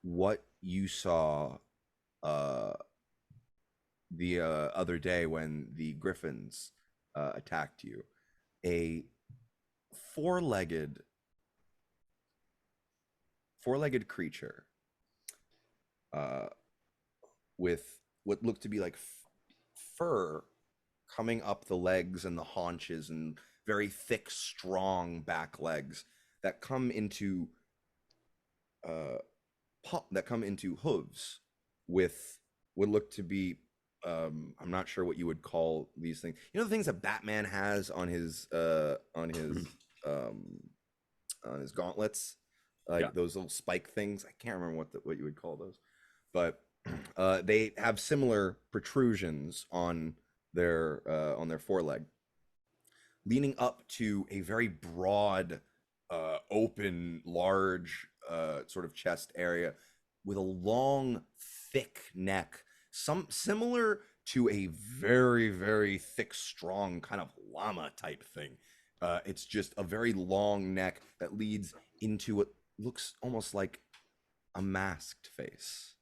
what you saw the other day when the griffins attacked you. A four-legged creature with what look to be like fur coming up the legs and the haunches, and very thick, strong back legs that come into hooves with what look to be I'm not sure what you would call these things. You know, the things that Batman has on his gauntlets, like Yeah. those little spike things. I can't remember what you would call those, but they have similar protrusions on their foreleg, leaning up to a very broad, open, large sort of chest area with a long, thick neck, some similar to a very, very thick, strong kind of llama type thing. It's just a very long neck that leads into what looks almost like a masked face.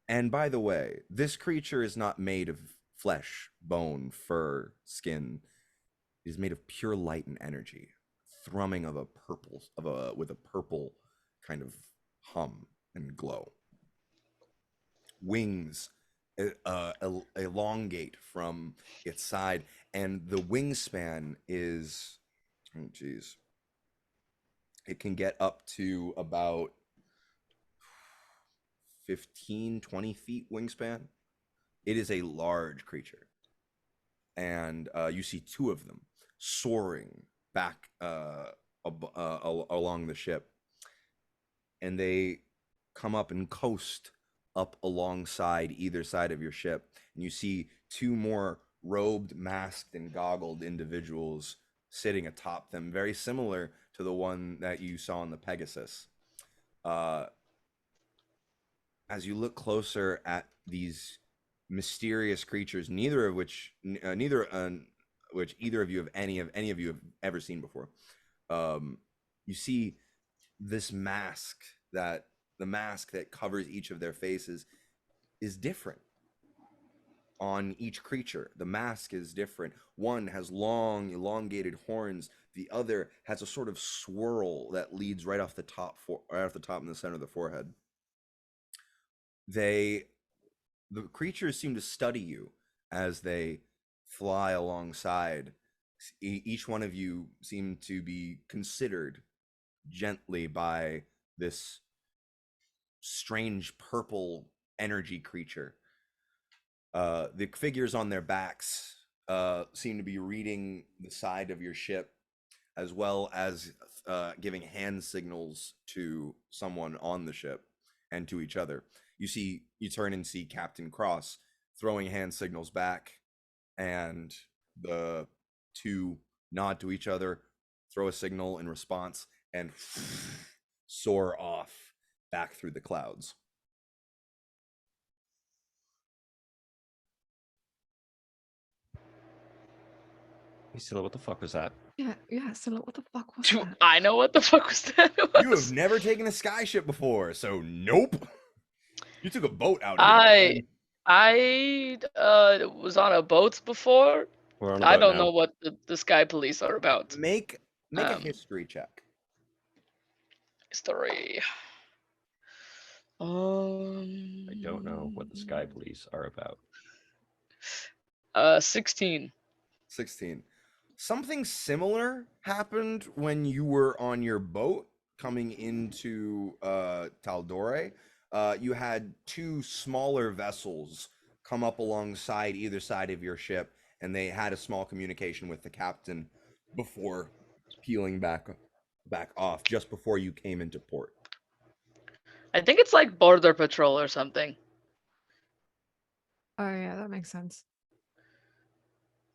And by the way, this creature is not made of flesh, bone, fur, skin. It is made of pure light and energy, thrumming of with a purple kind of hum and glow. Wings elongate from its side, and the wingspan is, oh geez, it can get up to about 15-20 feet wingspan. It is a large creature, and you see two of them soaring back along the ship, and they come up and coast up alongside either side of your ship, and you see two more robed, masked, and goggled individuals sitting atop them, very similar to the one that you saw on the Pegasus. As you look closer at these mysterious creatures, neither of which either of you have ever seen before, you see this mask that covers each of their faces is different on each creature. The mask is different. One has long, elongated horns. The other has a sort of swirl that leads right off the top in the center of the forehead. The creatures seem to study you as they fly alongside. Each one of you seem to be considered gently by this strange purple energy creature. The figures on their backs seem to be reading the side of your ship, as well as giving hand signals to someone on the ship and to each other. You turn and see Captain Cross throwing hand signals back, and the two nod to each other, throw a signal in response, and soar off back through the clouds. Hey, Scylla, what the fuck was that? Yeah. So what the fuck was Do that? I know what the fuck was that? You have never taken a skyship before, so nope. You took a boat out here. I was on a boat before. We're on a I boat don't now. know what the sky police are about. Make a Um, history check. Story. I don't know what the Sky Police are about. 16. 16. Something similar happened when you were on your boat coming into Taldore. You had two smaller vessels come up alongside either side of your ship, and they had a small communication with the captain before peeling back off, just before you came into port. I think it's like border patrol or something. Oh yeah, that makes sense.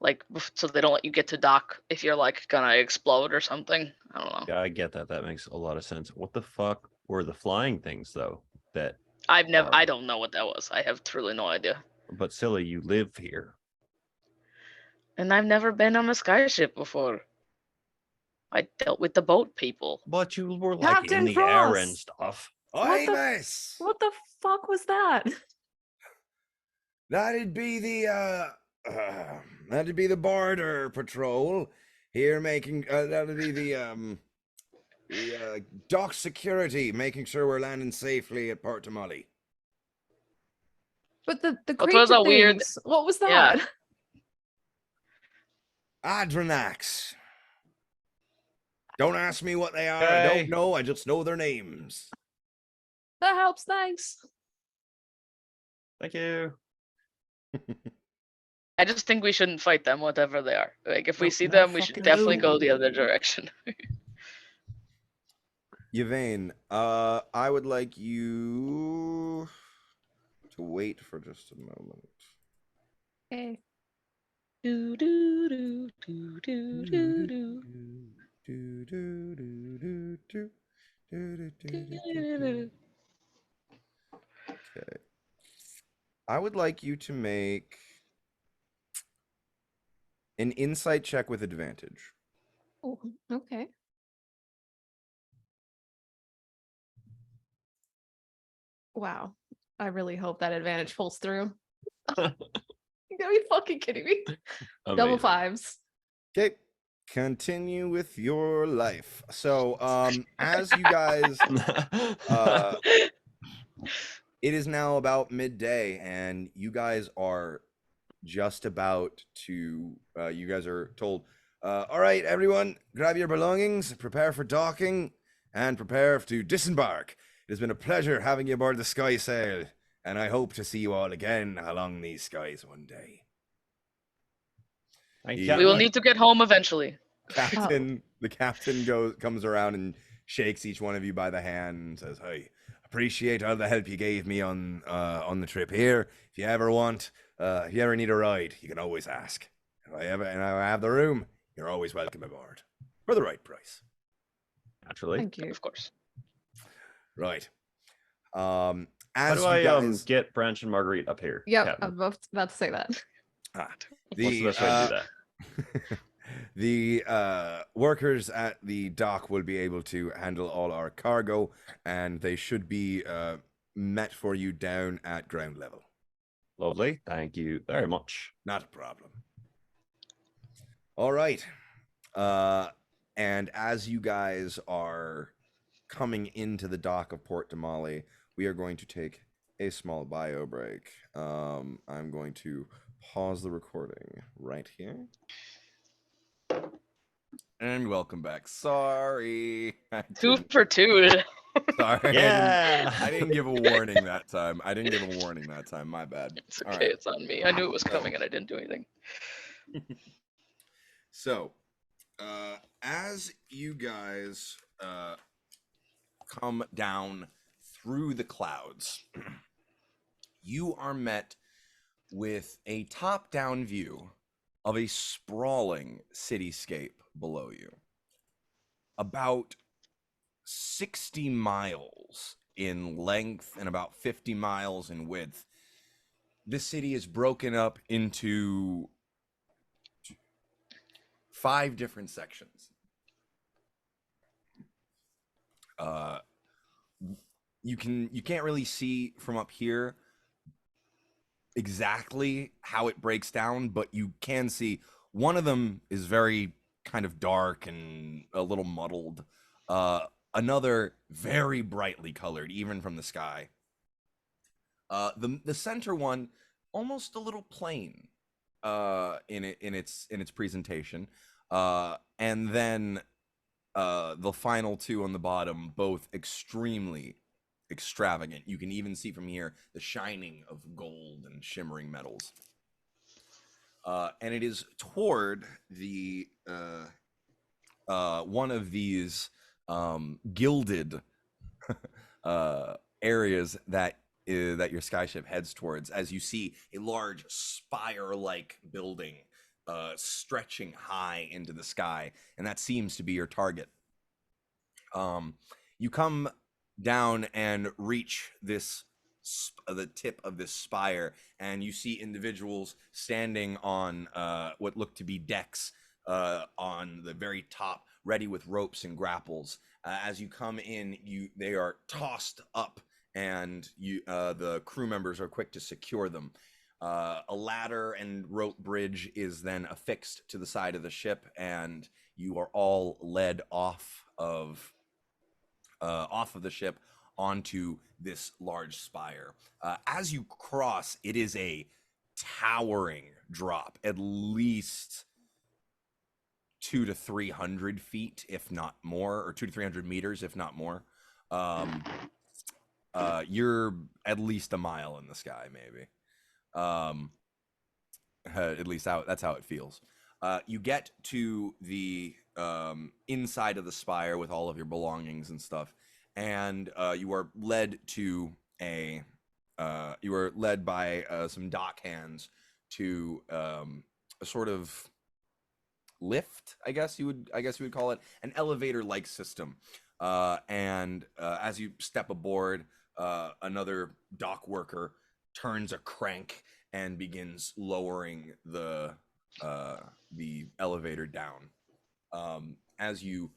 Like, so they don't let you get to dock if you're like gonna explode or something. I don't know. Yeah, I get that. That makes a lot of sense. What the fuck were the flying things though? That, I don't know what that was. I have truly no idea. but Silly, you live here. And I've never been on a skyship before. I dealt with the boat people. But you were like in Captain the air Frost! and stuff. Hey, the- miss! What the fuck was that? That'd be the border patrol here making. That'd be the dock security, making sure we're landing safely at Port Tamale. But the What was creature a weird- things, what was Yeah. that? Adrenax. Don't ask me what they are. I Okay. don't know. I just know their names. That helps, thanks. Thank you. I just think we shouldn't fight them, whatever they are. Like, if we No, see no them, we should fucking definitely no. go the other direction. Yvain, I would like you to wait for just a moment. Okay. Do, do, do, do, do, do, do. Okay. I would like you to make an insight check with advantage. Oh, okay. Wow. I really hope that advantage pulls through. You gotta be fucking kidding me. Double Amazing. fives. Okay. Continue with your life. So, as you guys, it is now about midday, and you guys are just about to. You guys are told, "All right, everyone, grab your belongings, prepare for docking, and prepare to disembark. It has been a pleasure having you aboard the Sky Sail, and I hope to see you all again along these skies one day." Thank Yeah. We will you. need to get home eventually. The captain comes around and shakes each one of you by the hand and says, "Hey, appreciate all the help you gave me on the trip here. If you ever need a ride, you can always ask. If I have the room, you're always welcome aboard for the right price." Naturally. Thank you. Of course. Right. How As do you I guys, get Branch and Marguerite up here? Yep, Captain? I'm about to say that. What's the the best way to do that? the workers at the dock will be able to handle all our cargo, and they should be met for you down at ground level. Lovely. Thank you very much. Not a problem. All right. And as you guys are coming into the dock of Port Damali, we are going to take a small bio break. I'm going to pause the recording right here. And welcome back. Sorry. Two for two. Sorry. Yeah. I didn't give a warning that time. My bad. It's All okay. right. It's on me. I knew it was coming and I didn't do anything. So, as you guys come down through the clouds, you are met with a top-down view of a sprawling cityscape below you. About 60 miles in length and about 50 miles in width. This city is broken up into 5 different sections. You can't really see from up here exactly how it breaks down, but you can see one of them is very kind of dark and a little muddled. Another very brightly colored, even from the sky. The center one almost a little plain in its presentation, and then the final 2 on the bottom, both extremely extravagant. You can even see from here the shining of gold and shimmering metals. And it is toward the one of these gilded areas that your skyship heads towards, as you see a large spire-like building stretching high into the sky, and that seems to be your target. You come down and reach the tip of this spire, and you see individuals standing on what look to be decks on the very top, ready with ropes and grapples. As you come in, they are tossed up, and the crew members are quick to secure them. A ladder and rope bridge is then affixed to the side of the ship, and you are all led off of the ship onto this large spire. As you cross, it is a towering drop, at least 200 to 300 feet, if not more, or 200 to 300 meters, if not more. You're at least a mile in the sky, maybe. At least that's how it feels. You get to the inside of the spire with all of your belongings and stuff, and you are led to you are led by some dock hands to a sort of lift, I guess you would call it, an elevator like system. And as you step aboard, another dock worker turns a crank and begins lowering the elevator down. As you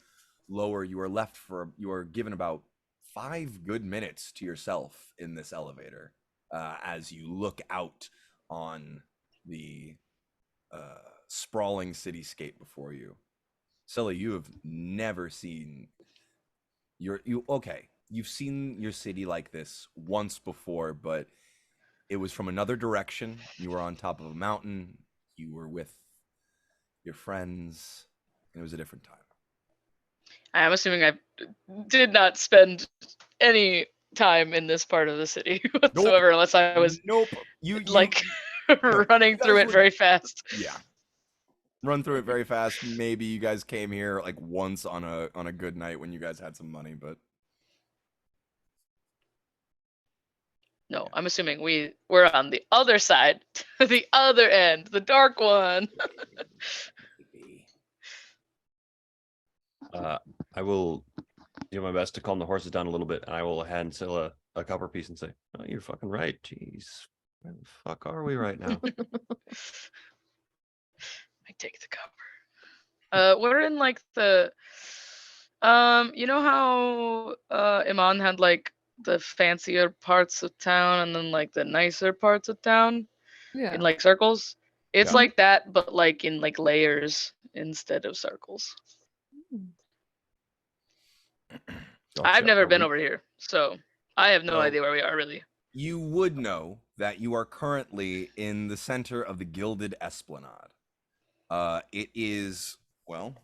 lower, you are given about 5 good minutes to yourself in this elevator, as you look out on the sprawling cityscape before you. Sully, you have never seen you've seen your city like this once before, but it was from another direction. You were on top of a mountain. You were with your friends. It was a different time. I'm assuming I did not spend any time in this part of the city whatsoever, unless I was like running through it very fast. Yeah. Run through it very fast. Maybe you guys came here like once on a good night when you guys had some money, but no, I'm assuming we're on the other side, the other end, the dark one. I will do my best to calm the horses down a little bit, and I will hand Scylla a copper piece and say, "Oh, you're fucking right. Jeez, where the fuck are we right now?" I take the cover. We're in like the, you know how Iman had like the fancier parts of town and then like the nicer parts of town Yeah. in like circles? It's Yeah. like that, but like in like layers instead of circles. I've never been over here, so I have no idea where we are really. You would know that you are currently in the center of the Gilded Esplanade. It is, well,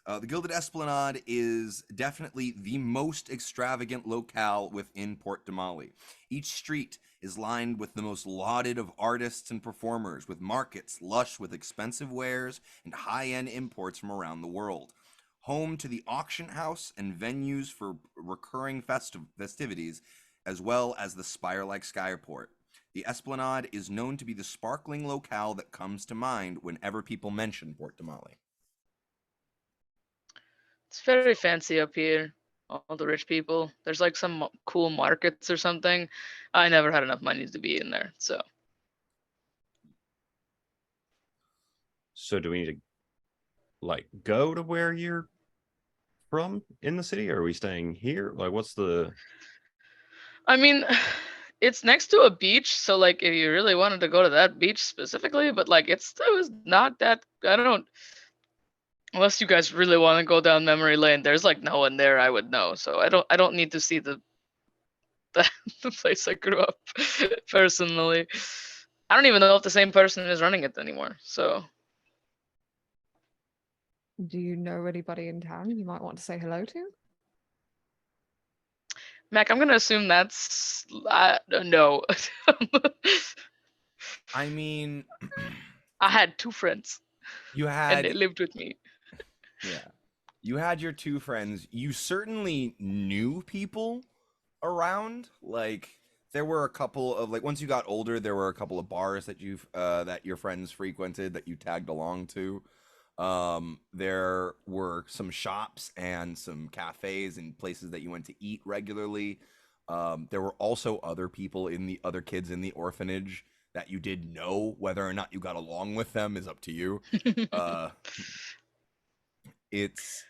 the Gilded Esplanade is definitely the most extravagant locale within Port Damali. Each street is lined with the most lauded of artists and performers, with markets lush with expensive wares and high-end imports from around the world. Home to the auction house and venues for recurring festivities, as well as the spire-like skyport. The Esplanade is known to be the sparkling locale that comes to mind whenever people mention Port Damali. It's very fancy up here. All the rich people. There's like some cool markets or something. I never had enough money to be in there, so. So do we need to like go to where you're from in the city, or are we staying here? Like, what's the? I mean, it's next to a beach, so like if you really wanted to go to that beach specifically, but like it was not that. I don't. Unless you guys really want to go down memory lane, there's like no one there I would know, so I don't need to see the place I grew up personally. I don't even know if the same person is running it anymore. So Do you know anybody in town you might want to say hello to? Mac, I'm gonna assume that's no. I mean, I had 2 friends. you And had they lived with me. Yeah. You had your 2 friends. You certainly knew people around. Like there were a couple of once you got older, there were a couple of bars that that your friends frequented that you tagged along to. There were some shops and some cafes and places that you went to eat regularly. There were also other kids in the orphanage that you did know. Whether or not you got along with them is up to you. It's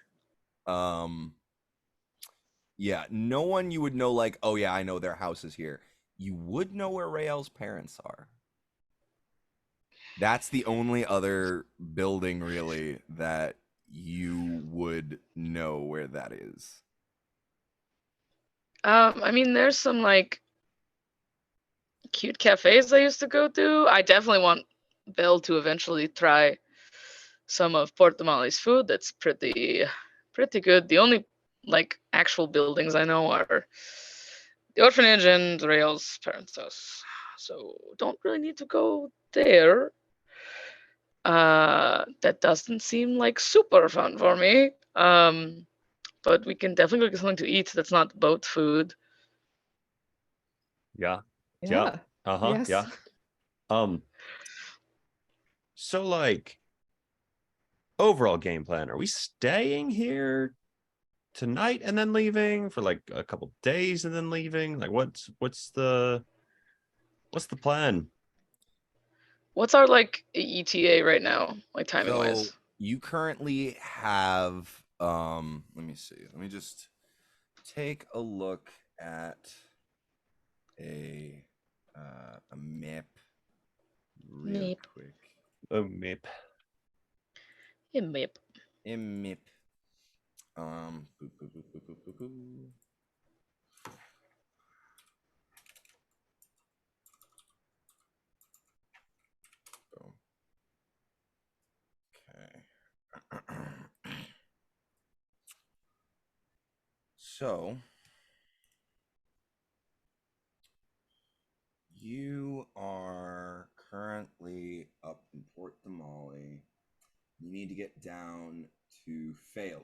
yeah, no one you would know like, oh yeah, I know their house is here. You would know where Rael's parents are. That's the only other building really that you would know where that is. I mean, there's some like cute cafes I used to go to. I definitely want Belle to eventually try some of Portamale's food. That's pretty good. The only like actual buildings I know are the orphanage and Rael's parents' house. So don't really need to go there. That doesn't seem like super fun for me. But we can definitely go get something to eat that's not boat food. Yeah. Yeah. Uh-huh. Yes. Yeah. Um, so like overall game plan, are we staying here tonight and then leaving for like a couple days and then leaving? Like what's the plan? What's our like ETA right now, like timing So wise? you currently have let me see. Let me just take a look at a map real Meep. quick. Oh, mip. Yeah, meep. A map. Boo, boo, boo, boo, boo, boo, boo. Boom. Okay. So you are currently up in Port Damali. You need to get down to Phelan.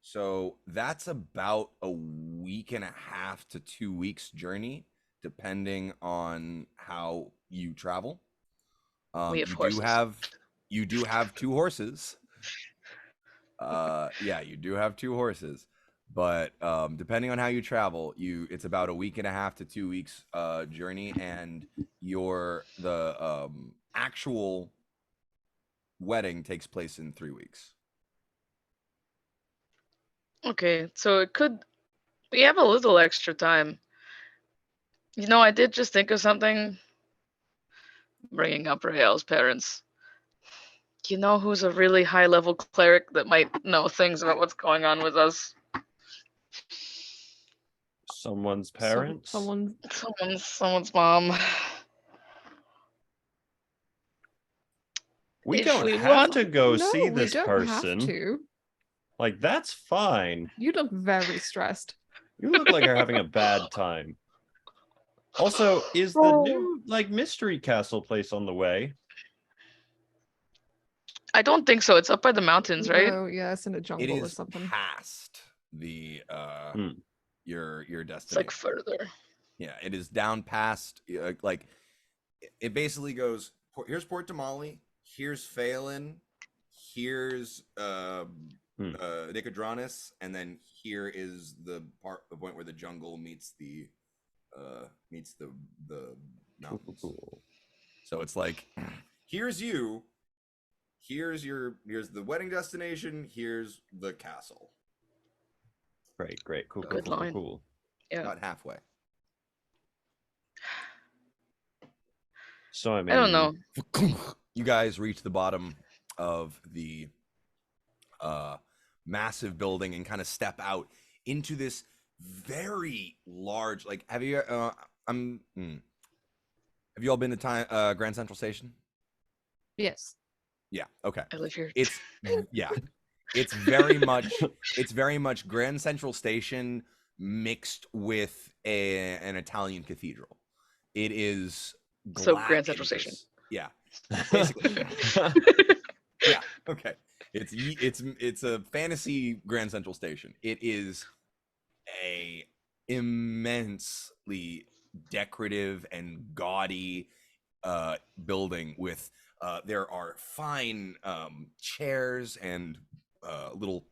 So that's about a week and a half to 2 weeks journey, depending on how you travel. We have You horses. do have two horses. Yeah, you do have two horses, but depending on how you travel, it's about a week and a half to 2 weeks journey, and the actual wedding takes place in 3 weeks. Okay, so it could. We have a little extra time. You know, I did just think of something. Bringing up Rael's parents. You know who's a really high level cleric that might know things about what's going on with us? Someone's parents. Someone's mom. We If don't we have want- to go No, see we this don't person. have to. Like that's fine. You look very stressed. You look like you're having a bad time. Also, is the new like mystery castle place on the way? I don't think so. It's up by the mountains, right? Oh, yeah, it's in a It jungle or is something. past the your It's destination. like further. Yeah, it is down past like it basically goes. Here's Port Damali. Here's Phelan. Here's Nicodranus, and then here is the point where the jungle meets the mountains. Cool. So it's like, here's you. Here's the wedding destination. Here's the castle. Great. Cool. Good line. Cool. Yeah. About halfway. So I I don't know. You guys reach the bottom of the massive building and kind of step out into this very large. Like, have you all been to Grand Central Station? Yes. Yeah. Okay. I live here. It's It's very much Grand Central Station mixed with an Italian cathedral. It is So Grand Central Station. Yeah. Basically. Yeah. Okay. It's a fantasy Grand Central Station. It is a immensely decorative and gaudy building with there are fine chairs and little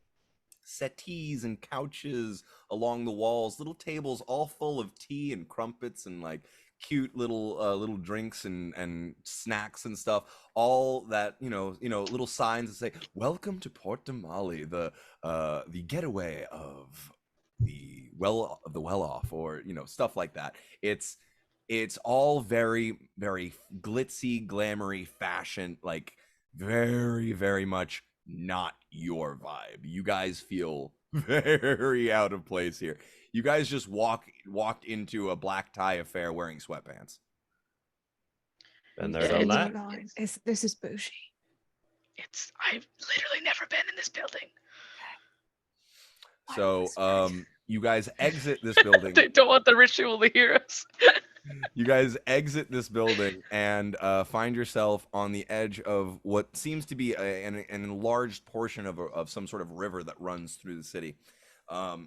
settees and couches along the walls, little tables all full of tea and crumpets and like cute little drinks and snacks and stuff, all that little signs that say welcome to Port Damali, the getaway of the well off, or stuff like that. It's all very very glitzy glamoury fashion, like very very much not your vibe. You guys feel very out of place here. You guys just walked into a black tie affair wearing sweatpants. Been Yeah, there, done it's- that. This is bougie. I've literally never been in this building. So you guys exit this building. They don't want the ritual to hear us. You guys exit this building and find yourself on the edge of what seems to be an enlarged portion of some sort of river that runs through the city.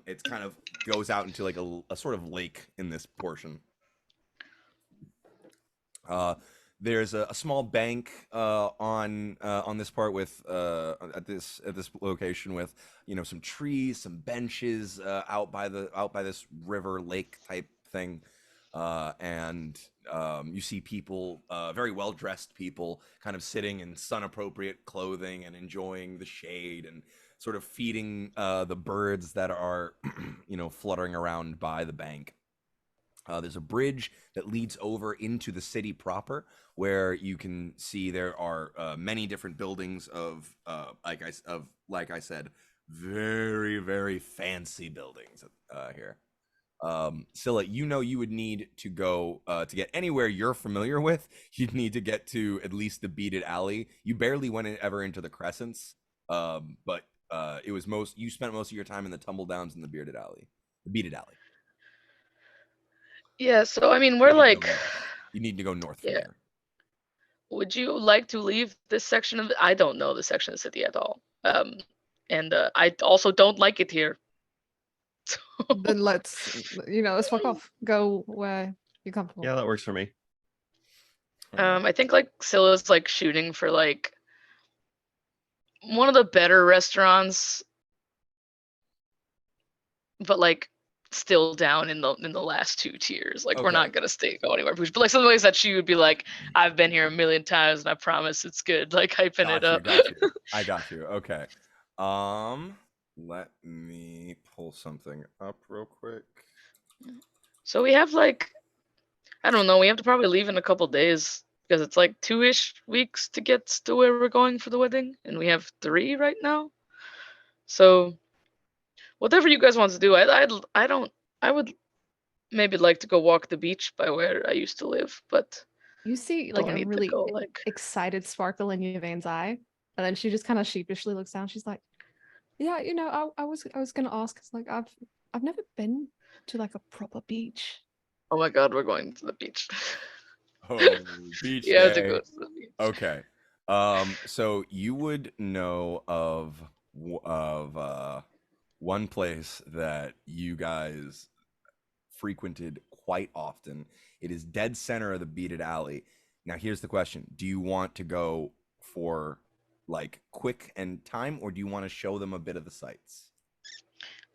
It kind of goes out into like a sort of lake in this portion. There's a small bank on this part with at this location with some trees, some benches out by this river lake type thing, and you see people, very well dressed people, kind of sitting in sun appropriate clothing and enjoying the shade and sort of feeding the birds that are fluttering around by the bank. There's a bridge that leads over into the city proper, where you can see there are many different buildings of, like I said, very, very fancy buildings here. Scylla, you would need to go to get anywhere you're familiar with. You'd need to get to at least the beaded alley. You barely went ever into the crescents, but you spent most of your time in the tumble downs in the bearded alley, the beaded alley. Yeah, so I mean, we're like, You need to go north from yeah. here. Would you like to leave this section of? I don't know this section of the city at all. And I also don't like it here. Then let's fuck off. Go where you're comfortable. Yeah, that works for me. I think like Scylla's like shooting for like one of the better restaurants, but like still down in the last two tiers. Like we're Okay. not gonna go anywhere. But like some of the ways that she would be like, I've been here a million times and I promise it's good. Like hyping it up. Got you. I got you. Okay. Let me pull something up real quick. So we have like, I don't know, we have to probably leave in a couple days because it's like 2-ish weeks to get to where we're going for the wedding, and we have 3 right now. So whatever you guys want to do, I would maybe like to go walk the beach by where I used to live, but You see like don't a need to really go like excited sparkle in Yvain's eye, and then she just kind of sheepishly looks down. She's like, "Yeah, I was gonna ask, 'cause like I've never been to like a proper beach." oh my god, we're going to the beach. Oh, beach You have to day. go to the beach. Okay. So you would know of one place that you guys frequented quite often. It is dead center of the beaded alley. Now here's the question. Do you want to go for like quick and time, or do you want to show them a bit of the sights?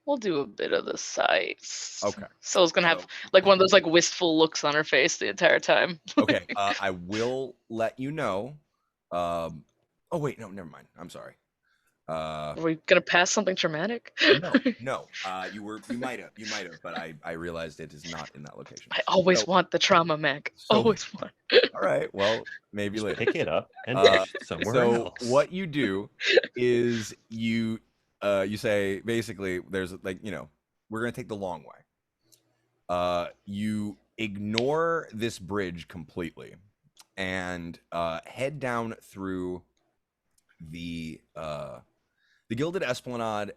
We'll do a bit of the sights. Okay. So's gonna have like one of those like wistful looks on her face the entire time. Okay. I will let you know. Oh wait, no, never mind. I'm sorry. Are we gonna pass something traumatic? No. You might have, but I realized it is not in that location. I always So- want the trauma, Mac. so- Always want. All right. Well, maybe Just later. pick it up and Uh, dish it somewhere So else. what you do is you say basically there's like we're gonna take the long way. You ignore this bridge completely and head down through the Gilded Esplanade.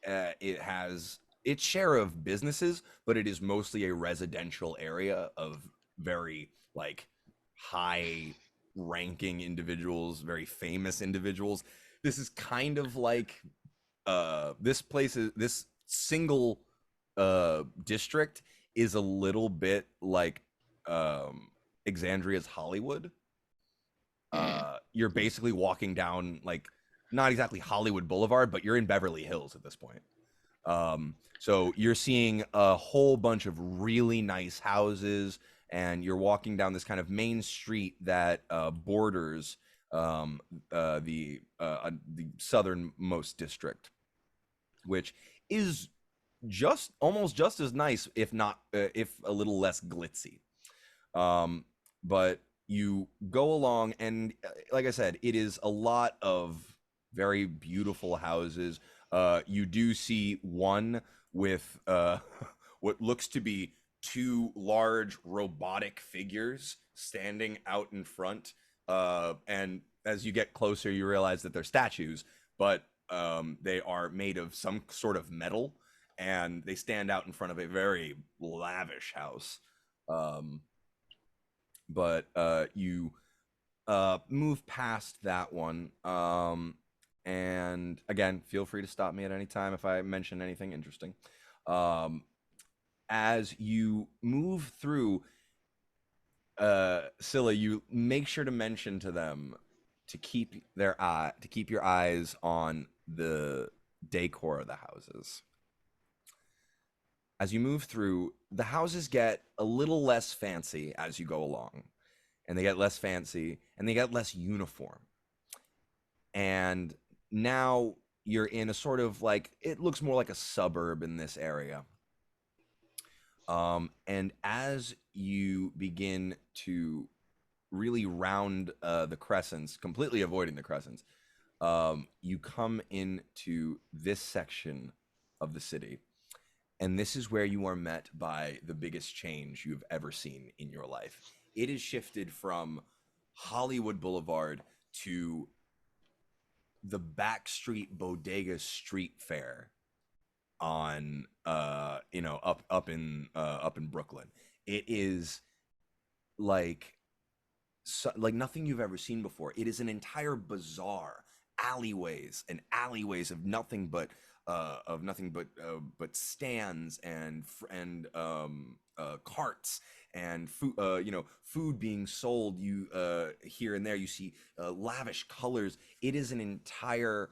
It has its share of businesses, but it is mostly a residential area of very like high ranking individuals, very famous individuals. This is kind of like this single district is a little bit like Exandria's Hollywood. You're basically walking down like not exactly Hollywood Boulevard, but you're in Beverly Hills at this point. So you're seeing a whole bunch of really nice houses, and you're walking down this kind of main street that borders the southernmost district, which is almost just as nice, if not if a little less glitzy. But you go along, and like I said, it is a lot of very beautiful houses. You do see one with what looks to be two large robotic figures standing out in front. And as you get closer, you realize that they're statues, but they are made of some sort of metal, and they stand out in front of a very lavish house. But you move past that one. And again, feel free to stop me at any time if I mention anything interesting. As you move through, Scylla, you make sure to mention to them to keep your eyes on the decor of the houses. As you move through, the houses get a little less fancy as you go along, and they get less fancy, and they get less uniform. And now you're in a sort of like, it looks more like a suburb in this area. And as you begin to really round the crescents, completely avoiding the crescents, you come into this section of the city. And this is where you are met by the biggest change you've ever seen in your life. It has shifted from Hollywood Boulevard to the backstreet bodega street fair on up in Brooklyn. It is like nothing you've ever seen before. It is an entire bazaar, alleyways of nothing but stands and carts and food being sold. You here and there you see lavish colors. It is an entire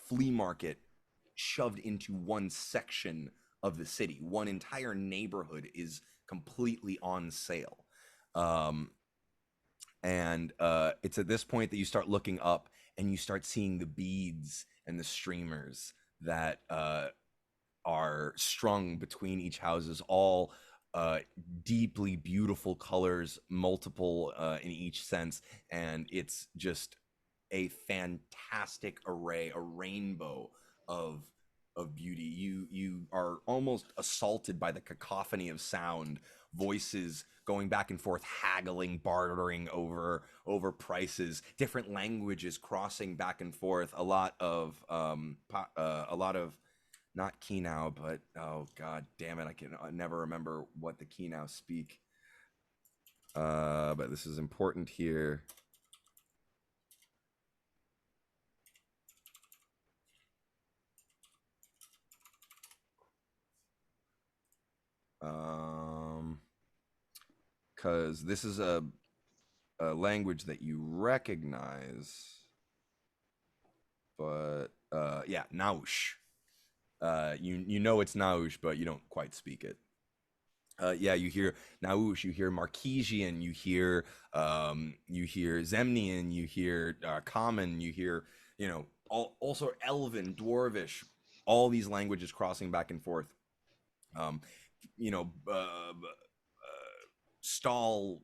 flea market shoved into one section of the city. One entire neighborhood is completely on sale. And it's at this point that you start looking up and you start seeing the beads and the streamers that are strung between each houses, all deeply beautiful colors, multiple in each sense. And it's just a fantastic array, a rainbow of beauty. You are almost assaulted by the cacophony of sound, voices going back and forth, haggling, bartering over prices, different languages crossing back and forth, a lot of not Kinao, but oh god damn it, I never remember what the Kinao speak. But this is important here. Because this is a language that you recognize, but yeah, Naush. You know it's Naush, but you don't quite speak it. Yeah, you hear Naush, you hear Marquesian, you hear Zemnian, you hear Common, you hear also Elven, Dwarvish, all these languages crossing back and forth. Stall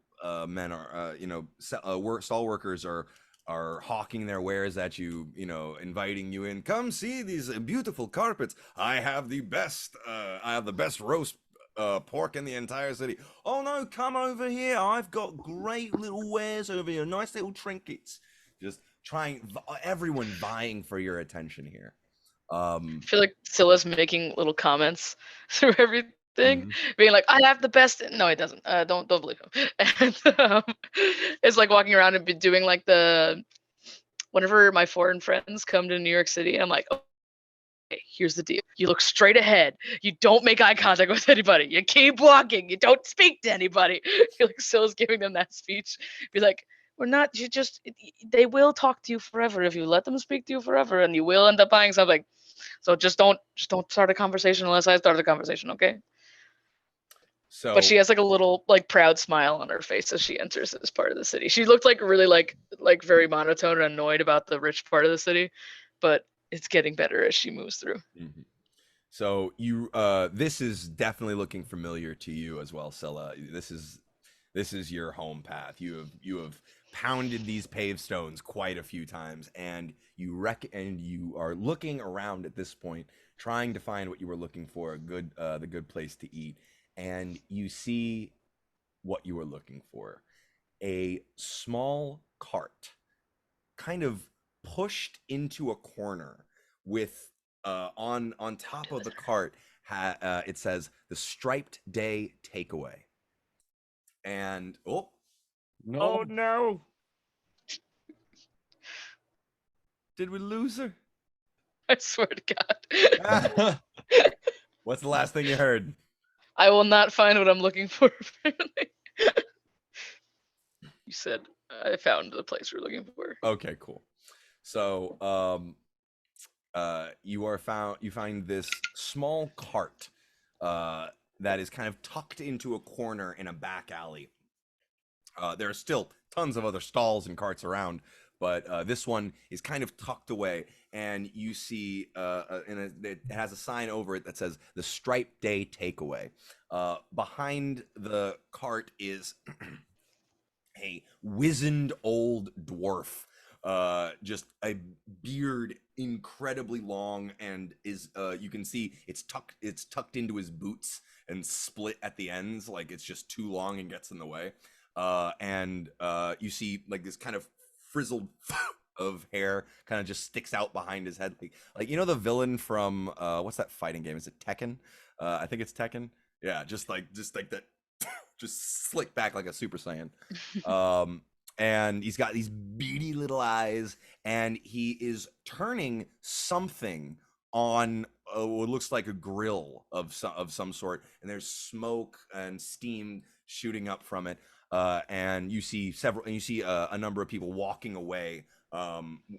men are stall workers are hawking their wares at you, inviting you in. Come see these beautiful carpets. I have the best roast pork in the entire city. Oh no, come over here. I've got great little wares over here, nice little trinkets. Just everyone vying for your attention here. I feel like Scylla's making little comments through everything, being like, "I have the best." No, he doesn't. Don't believe him. And it's like walking around and be doing like whenever my foreign friends come to New York City, I'm like, okay, here's the deal. You look straight ahead. You don't make eye contact with anybody. You keep walking. You don't speak to anybody. I feel like Scylla's giving them that speech. Be like, they will talk to you forever if you let them speak to you forever, and you will end up buying something. So just don't start a conversation unless I start the conversation, okay? So, but she has like a little like proud smile on her face as she enters this part of the city. She looked like really like very monotone and annoyed about the rich part of the city, but it's getting better as she moves through. Mm-hmm. So this is definitely looking familiar to you as well, Scylla. This This is your home path. You have pounded these paved stones quite a few times, and you are looking around at this point, trying to find what you were looking for, the good place to eat, and you see what you were looking for: a small cart, kind of pushed into a corner with on top of the cart it says the Striped Day Takeaway. And No. oh no, did we lose her? I swear to God. What's the last thing you heard? I will not find what I'm looking for, apparently. You said I found the place we're looking for. Okay, cool. So you find this small cart that is kind of tucked into a corner in a back alley. There are still tons of other stalls and carts around, but this one is kind of tucked away, and you see it has a sign over it that says the Stripe Day Takeaway. Behind the cart is a wizened old dwarf, just a beard incredibly long, and is you can see it's tucked into his boots and split at the ends, like it's just too long and gets in the way. And you see like this kind of frizzled of hair kind of just sticks out behind his head, like you know the villain from what's that fighting game? Is it Tekken? I think it's Tekken. Yeah, just like that, just slick back like a Super Saiyan. And he's got these beady little eyes, and he is turning something on what looks like a grill of some sort, and there's smoke and steam shooting up from it. And you see a number of people walking away,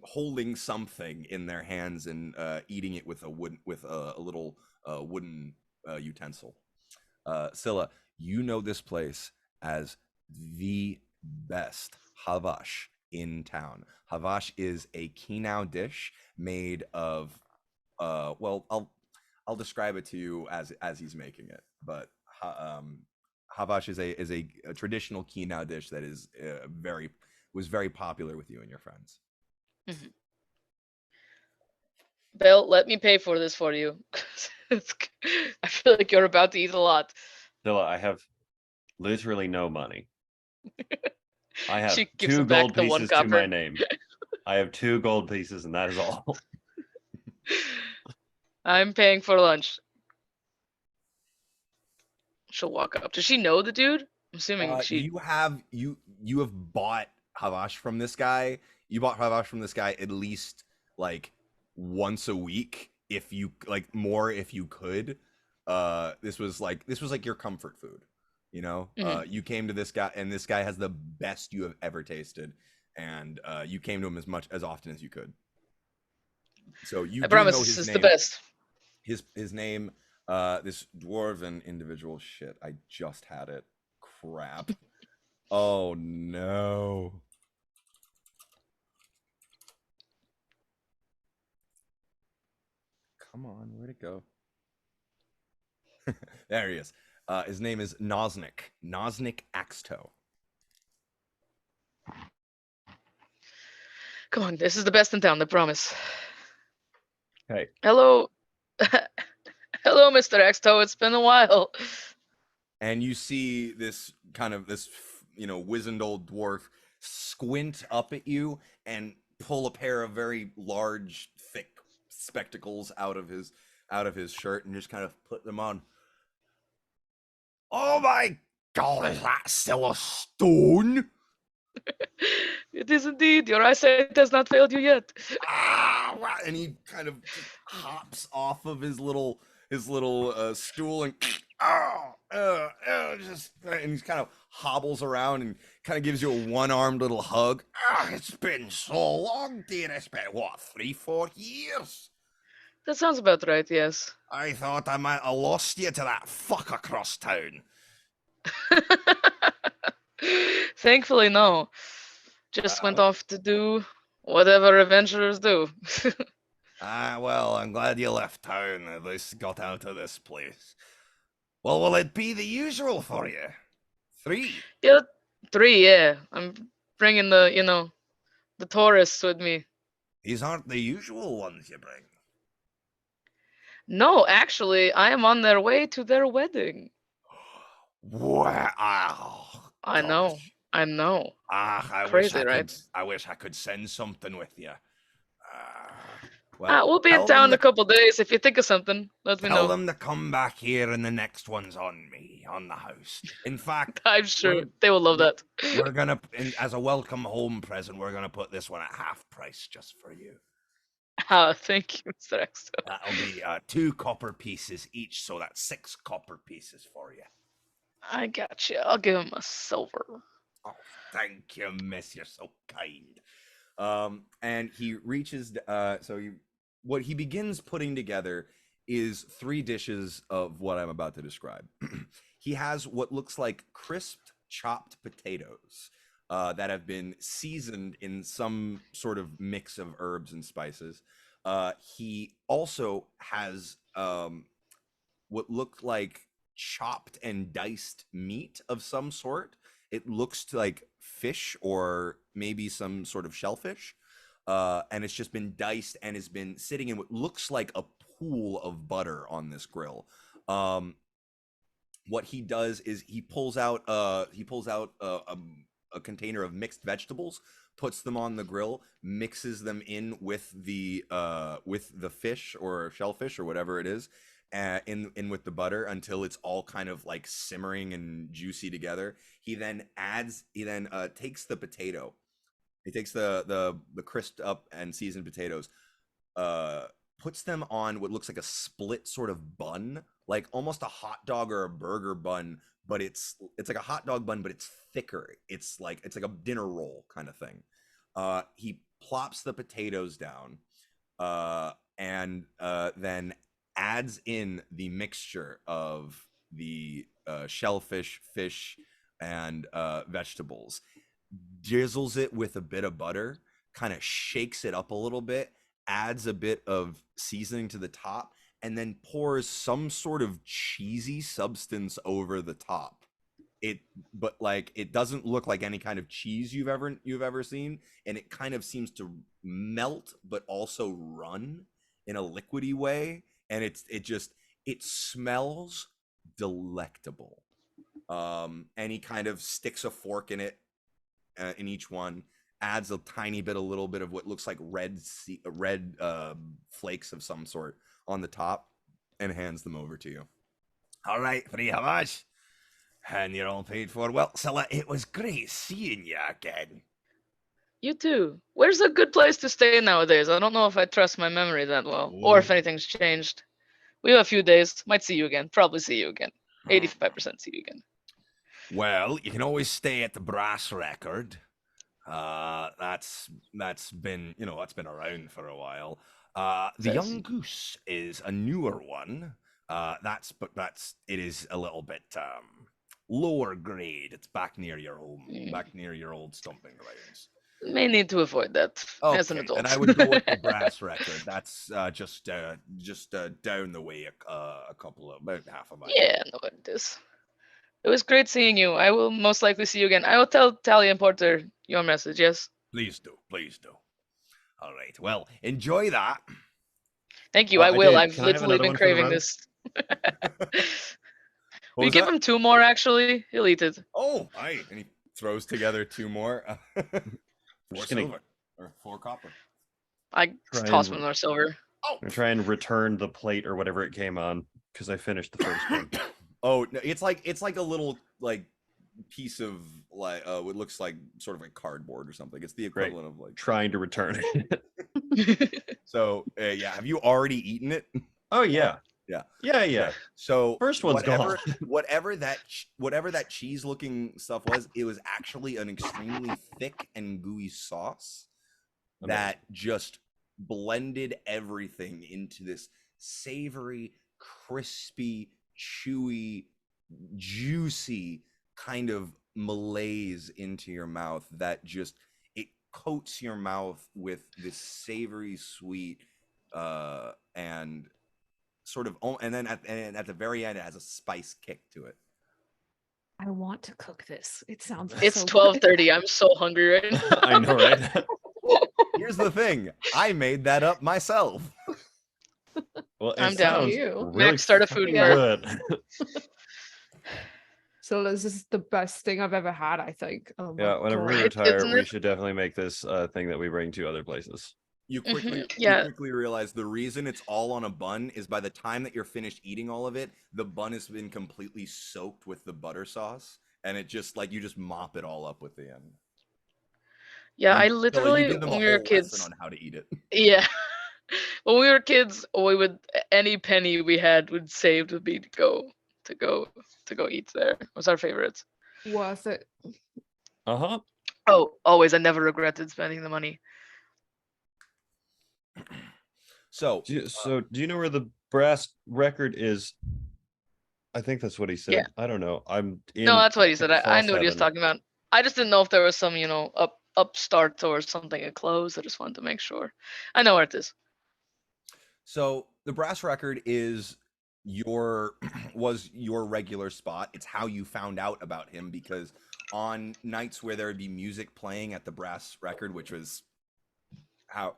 holding something in their hands and eating it with a little wooden utensil. Scylla, you know this place as the best havash in town. Havash is a Kinau dish made of well, I'll describe it to you as he's making it, but havash is a traditional Kinau dish that is was very popular with you and your friends. Mhm. Bill, let me pay for this for you. I feel like you're about to eat a lot. Dilla, I have literally no money. I have She gives 2 him back gold the one pieces to my copper. name. I have 2 gold pieces, and that is all. I'm paying for lunch. She'll walk up. Does she know the dude? I'm assuming she. You have bought havash from this guy. You bought havash from this guy at least like once a week, if you like more if you could. This was like your comfort food, you know. Mhm. You came to this guy, and this guy has the best you have ever tasted, and you came to him as often as you could. So you I do promise know this his is the name. best. His name, this dwarven individual. Shit, I just had it. Crap. Oh no. Come on, where'd it go? There he is. His name is Nosnik. Nosnik Axtoe. Come on, this is the best in town. I promise. Hey, Hello. Hello, Mr. Xto. It's been a while. And you see this wizened old dwarf squint up at you and pull a pair of very large, thick spectacles out of his shirt and just kind of put them on. Oh my god, is that still a stone? It is indeed. Your eyesight has not failed you yet. And he kind of just hops off of his little stool and and he kind of hobbles around and kind of gives you a one-armed little hug. It's been so long, dear. It's been what, 3-4 years? That sounds about right, yes. I thought I might have lost you to that fuck across town. Thankfully, no. Just went Well, off to do whatever adventurers do. well, I'm glad you left town. At least got out of this place. Well, will it be the usual for you? 3. Yeah, 3. Yeah, I'm bringing the tourists with me. These aren't the usual ones you bring. No, actually, I am on their way to their wedding. Wow. I know. Gosh. I know. I wish Crazy, I right? could. I wish I could send something with you. Well, We'll be in tell them town in to a couple days. If you think of something, let me tell know. them to come back here, and the next one's on me, on the house. In fact, I'm sure we're they will love we're, that. we're gonna, as a welcome home present, we're gonna put this one at half price just for you. Thank you, Mr. Exo. That'll be 2 copper pieces each, so that's 6 copper pieces for you. I got you. I'll give him a silver. Oh, thank you, miss. You're so kind. And he reaches. What he begins putting together is 3 dishes of what I'm about to describe. He has what looks like crisped chopped potatoes that have been seasoned in some sort of mix of herbs and spices. He also has what looked like chopped and diced meat of some sort. It looks like fish or maybe some sort of shellfish. And it's just been diced and has been sitting in what looks like a pool of butter on this grill. What he does is he pulls out a container of mixed vegetables, puts them on the grill, mixes them in with the fish or shellfish or whatever it is, in with the butter until it's all kind of like simmering and juicy together. He then takes the potato. He takes the crisped up and seasoned potatoes, uh puts them on what looks like a split sort of bun, like almost a hot dog or a burger bun, but it's like a hot dog bun, but it's thicker. It's like a dinner roll kind of thing. He plops the potatoes down, and then adds in the mixture of the shellfish, fish, and vegetables, drizzles it with a bit of butter, kind of shakes it up a little bit, adds a bit of seasoning to the top, and then pours some sort of cheesy substance over the top. It but like it doesn't look like any kind of cheese you've ever seen, and it kind of seems to melt but also run in a liquidy way, and it smells delectable. And he kind of sticks a fork in it, in each one, adds a tiny bit, a little bit of what looks like red flakes of some sort on the top, and hands them over to you. All right, free how much? And you're all paid for. Well, Scylla, it was great seeing you again. You too. Where's a good place to stay nowadays? I don't know if I trust my memory that well, or if Ooh. anything's changed. We have a few days. Might see you again. Probably see you again. 85% see you again. Well, you can always stay at the Brass Record. That's been that's been around for a while. The Says. Young Goose is a newer one. It is a little bit lower grade. It's back near your home, back near your old stomping grounds. May need to avoid that as an Okay, adult. then I would go with the Brass Record. That's just down the way about half a mile. Yeah, no, it is. It was great seeing you. I will most likely see you again. I will tell Tally and Porter your message, yes? Please do, please do. All right. Well, enjoy that. Thank you, I I will. did. I've Can I have literally another been one for the craving road? this. What We was give that? him 2 more, actually. He'll eat it. Oh, aye. And he throws together 2 more. 4 just gonna- silver or 4 copper. I Try toss and- him another silver. Oh, I'm gonna try and return the plate or whatever it came on because I finished the first one. oh no, it's like a little like piece of like what looks like sort of like cardboard or something. It's the Great. equivalent of like. Trying to return it. So yeah, have you already eaten it? Oh yeah. Yeah. Yeah. Okay, so First one's gone. whatever that cheese looking stuff was, it was actually an extremely thick and gooey sauce that just blended everything into this savory, crispy, chewy, juicy kind of malaise into your mouth that just it coats your mouth with this savory sweet and sort of and then at the very end it has a spice kick to it. I want to cook this. It sounds It's so good. 12:30. I'm so hungry right now. I know, right? Here's the thing. I made that up myself. Well, it I'm down. sounds You. really Max, start a food fucking Yeah. good. So this is the best thing I've ever had, I think. Oh my Yeah, whenever we god. retire, Isn't we it? should definitely make this thing that we bring to other places. You Mhm, quickly yeah. realize the reason it's all on a bun is by the time that you're finished eating all of it, the bun has been completely soaked with the butter sauce, and it just like you just mop it all up with the end. Yeah, I So you literally, give them a when we were whole lesson kids, on how to eat it. yeah. When we were kids, we would any penny we had would save would be to go to go eat there. It was our favorites. Worth it. Uh-huh. Oh, always. I never regretted spending the money. So So do you know where the brass record is? I think that's what he Yeah. said. I don't know. I'm No, in that's what he said. I sauce knew what he was heaven. talking about. I just didn't know if there was some, upstart or something at close. I just wanted to make sure. I know where it is. So the brass record is your was your regular spot. It's how you found out about him because on nights where there would be music playing at the brass record, which was how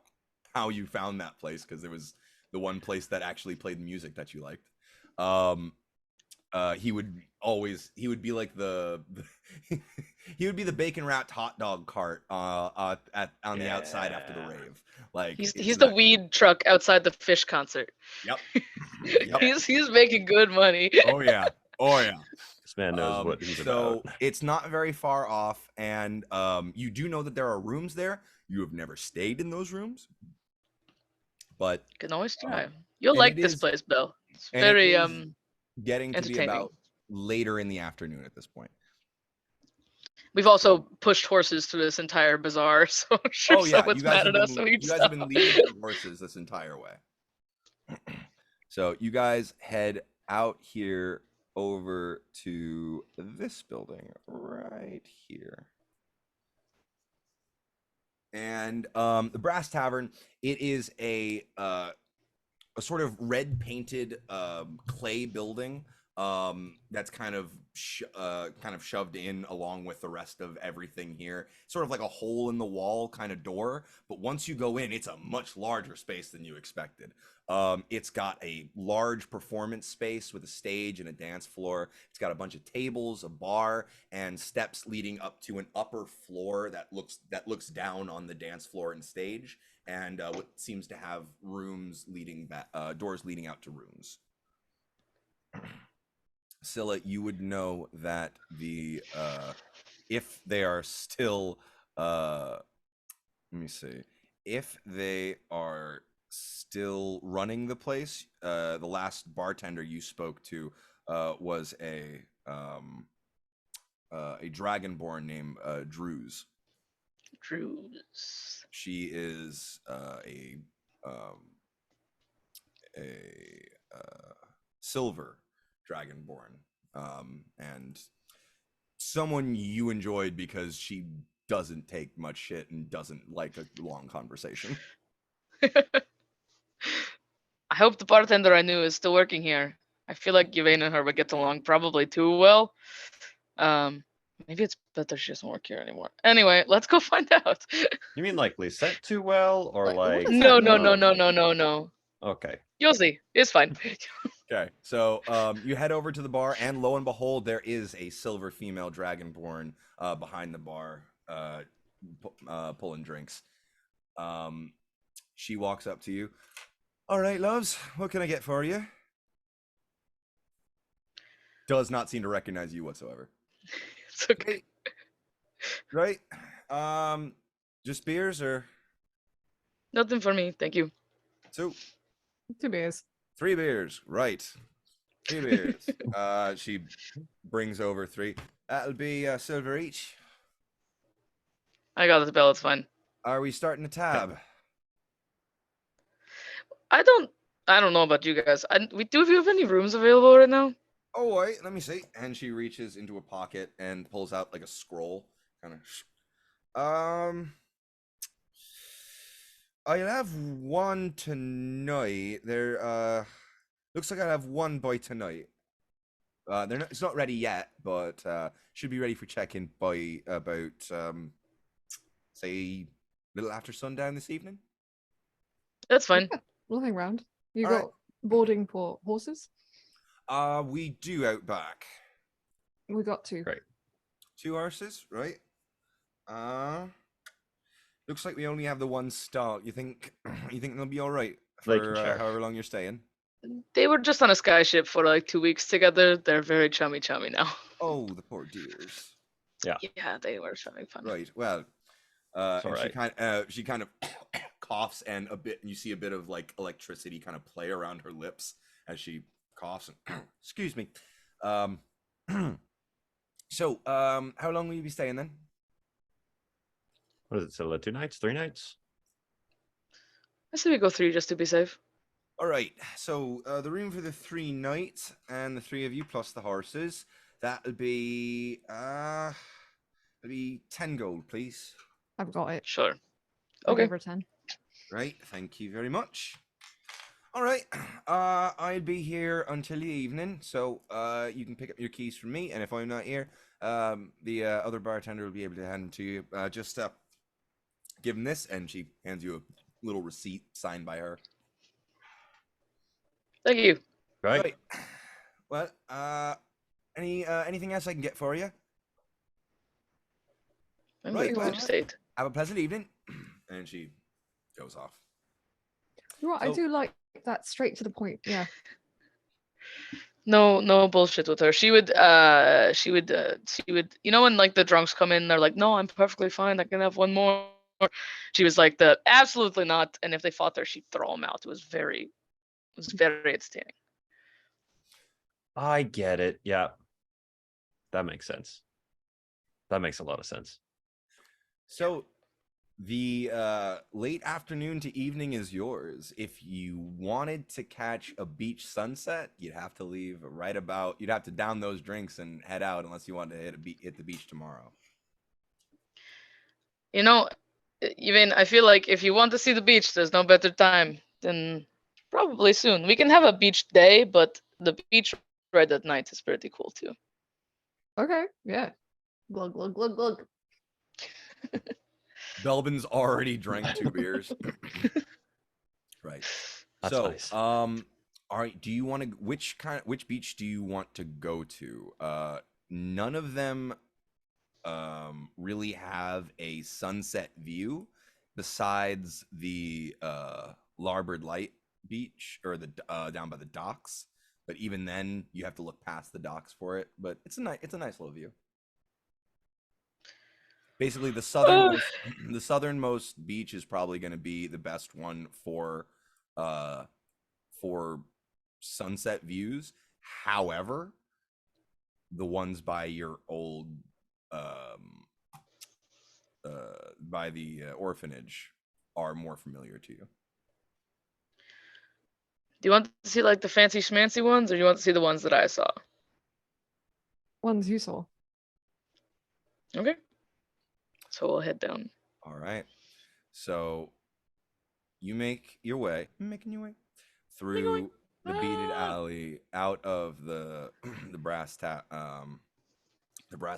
you found that place because it was the one place that actually played music that you liked. He would be like he would be the bacon wrapped hot dog cart on the outside after the Yeah. rave. Like He's it's the that- weed truck outside the fish concert. Yep. Yep. He's making good money. Oh yeah. Oh yeah. This man knows what he's So about. it's not very far off, and you do know that there are rooms there. You have never stayed in those rooms, but Can always try. You'll and like it this is place, Bill. It's and it very is getting to be entertaining. about later in the afternoon at this point. We've also pushed horses through this entire bazaar, so I'm sure Oh yeah, someone's mad at us when we you guys have been stop. leading your horses this entire way. So you guys head out here over to this building right here. And the Brass Tavern, it is a sort of red painted clay building that's kind of shoved in along with the rest of everything here, sort of like a hole in the wall kind of door. But once you go in, it's a much larger space than you expected. It's got a large performance space with a stage and a dance floor. It's got a bunch of tables, a bar, and steps leading up to an upper floor that looks down on the dance floor and stage, and what seems to have rooms leading back, doors leading out to rooms. Scylla, you would know that the if they are still let me see, if they are still running the place, the last bartender you spoke to was a dragonborn named Drews. Drews. She is a silver dragonborn, and someone you enjoyed because she doesn't take much shit and doesn't like a long conversation. I hope the bartender I knew is still working here. I feel like Yvain and her would get along probably too well. Maybe it's better she doesn't work here anymore. Anyway, let's go find out. You mean like Lisette too well, or Like, what like does No, that no, mean? no, no, no, no, no. Okay. You'll see. It's fine. Okay, so you head over to the bar, and lo and behold, there is a silver female dragonborn behind the bar, pulling drinks. She walks up to you. All right, loves, what can I get for you? Does not seem to recognize you whatsoever. It's okay. Right? Just beers or Nothing for me. Thank you. two? 2 beers. 3 beers, right? 3 beers. She brings over 3. That'll be silver each. I got the bill. It's fine. Are we starting a tab? I don't know about you guys. We have any rooms available right now? Oh, wait, let me see. And she reaches into a pocket and pulls out like a scroll. Kind of. I'll have one tonight. There, looks like I'll have one by tonight. they're not. It's not ready yet, but should be ready for check-in by about say a little after sundown this evening. That's fine. We'll hang around. You All right. got boarding for horses? We do out back. We got two. Great. 2 horses, right? Looks like we only have the one stall. You think they'll be all right They for can share. however long you're staying? They were just on a skyship for like 2 weeks together. They're very chummy now. Oh, the poor dears. Yeah, they were having fun. Right. Well, It's and alright. she kind of coughs, and you see a bit of like electricity kind of play around her lips as she coughs. And excuse me. So, how long will you be staying then? What is it? So 2 nights, 3 nights? I say we go 3 just to be safe. All right. So the room for the 3 nights and the 3 of you plus the horses. That'll be 10 gold, please. I've got it. Sure. I'll Okay. give her 10. Right. Thank you very much. All right. I'll be here until the evening, so you can pick up your keys from me, and if I'm not here, the other bartender will be able to hand them to you. Just give him this, and she hands you a little receipt signed by her. Thank you. Right. Well, anything else I can get for you? I'm Right, glad well, you stayed. Have a pleasant evening. And she goes off. You're right, I So- do like that straight to the point. Yeah. No bullshit with her. She would, you know, when like the drunks come in, they're like, no, I'm perfectly fine. I can have one more. She was like, absolutely not. And if they fought her, she'd throw them out. It was very entertaining. I get it. Yeah. That makes sense. That makes a lot of sense. So the late afternoon to evening is yours. If you wanted to catch a beach sunset, you'd have to leave you'd have to down those drinks and head out unless you wanted to hit the beach tomorrow. You know, even I feel like if you want to see the beach, there's no better time than probably soon. We can have a beach day, but the beach ride at night is pretty cool too. Okay. Yeah. Glug, glug, glug, glug. Belbin's already drank 2 beers. Right. That's so, nice. all right. Do you want to? Which beach do you want to go to? None of them, really have a sunset view, besides the Larboard Light Beach or the down by the docks. But even then, you have to look past the docks for it. But it's a nice little view. Basically, the southernmost beach is probably going to be the best one for sunset views. However, the ones by your old by the orphanage are more familiar to you. Do you want to see like the fancy schmancy ones, or do you want to see the ones that I saw? Ones you saw. Okay. So we'll head down. All right. So you make your way, through the beaded alley, out of the the brass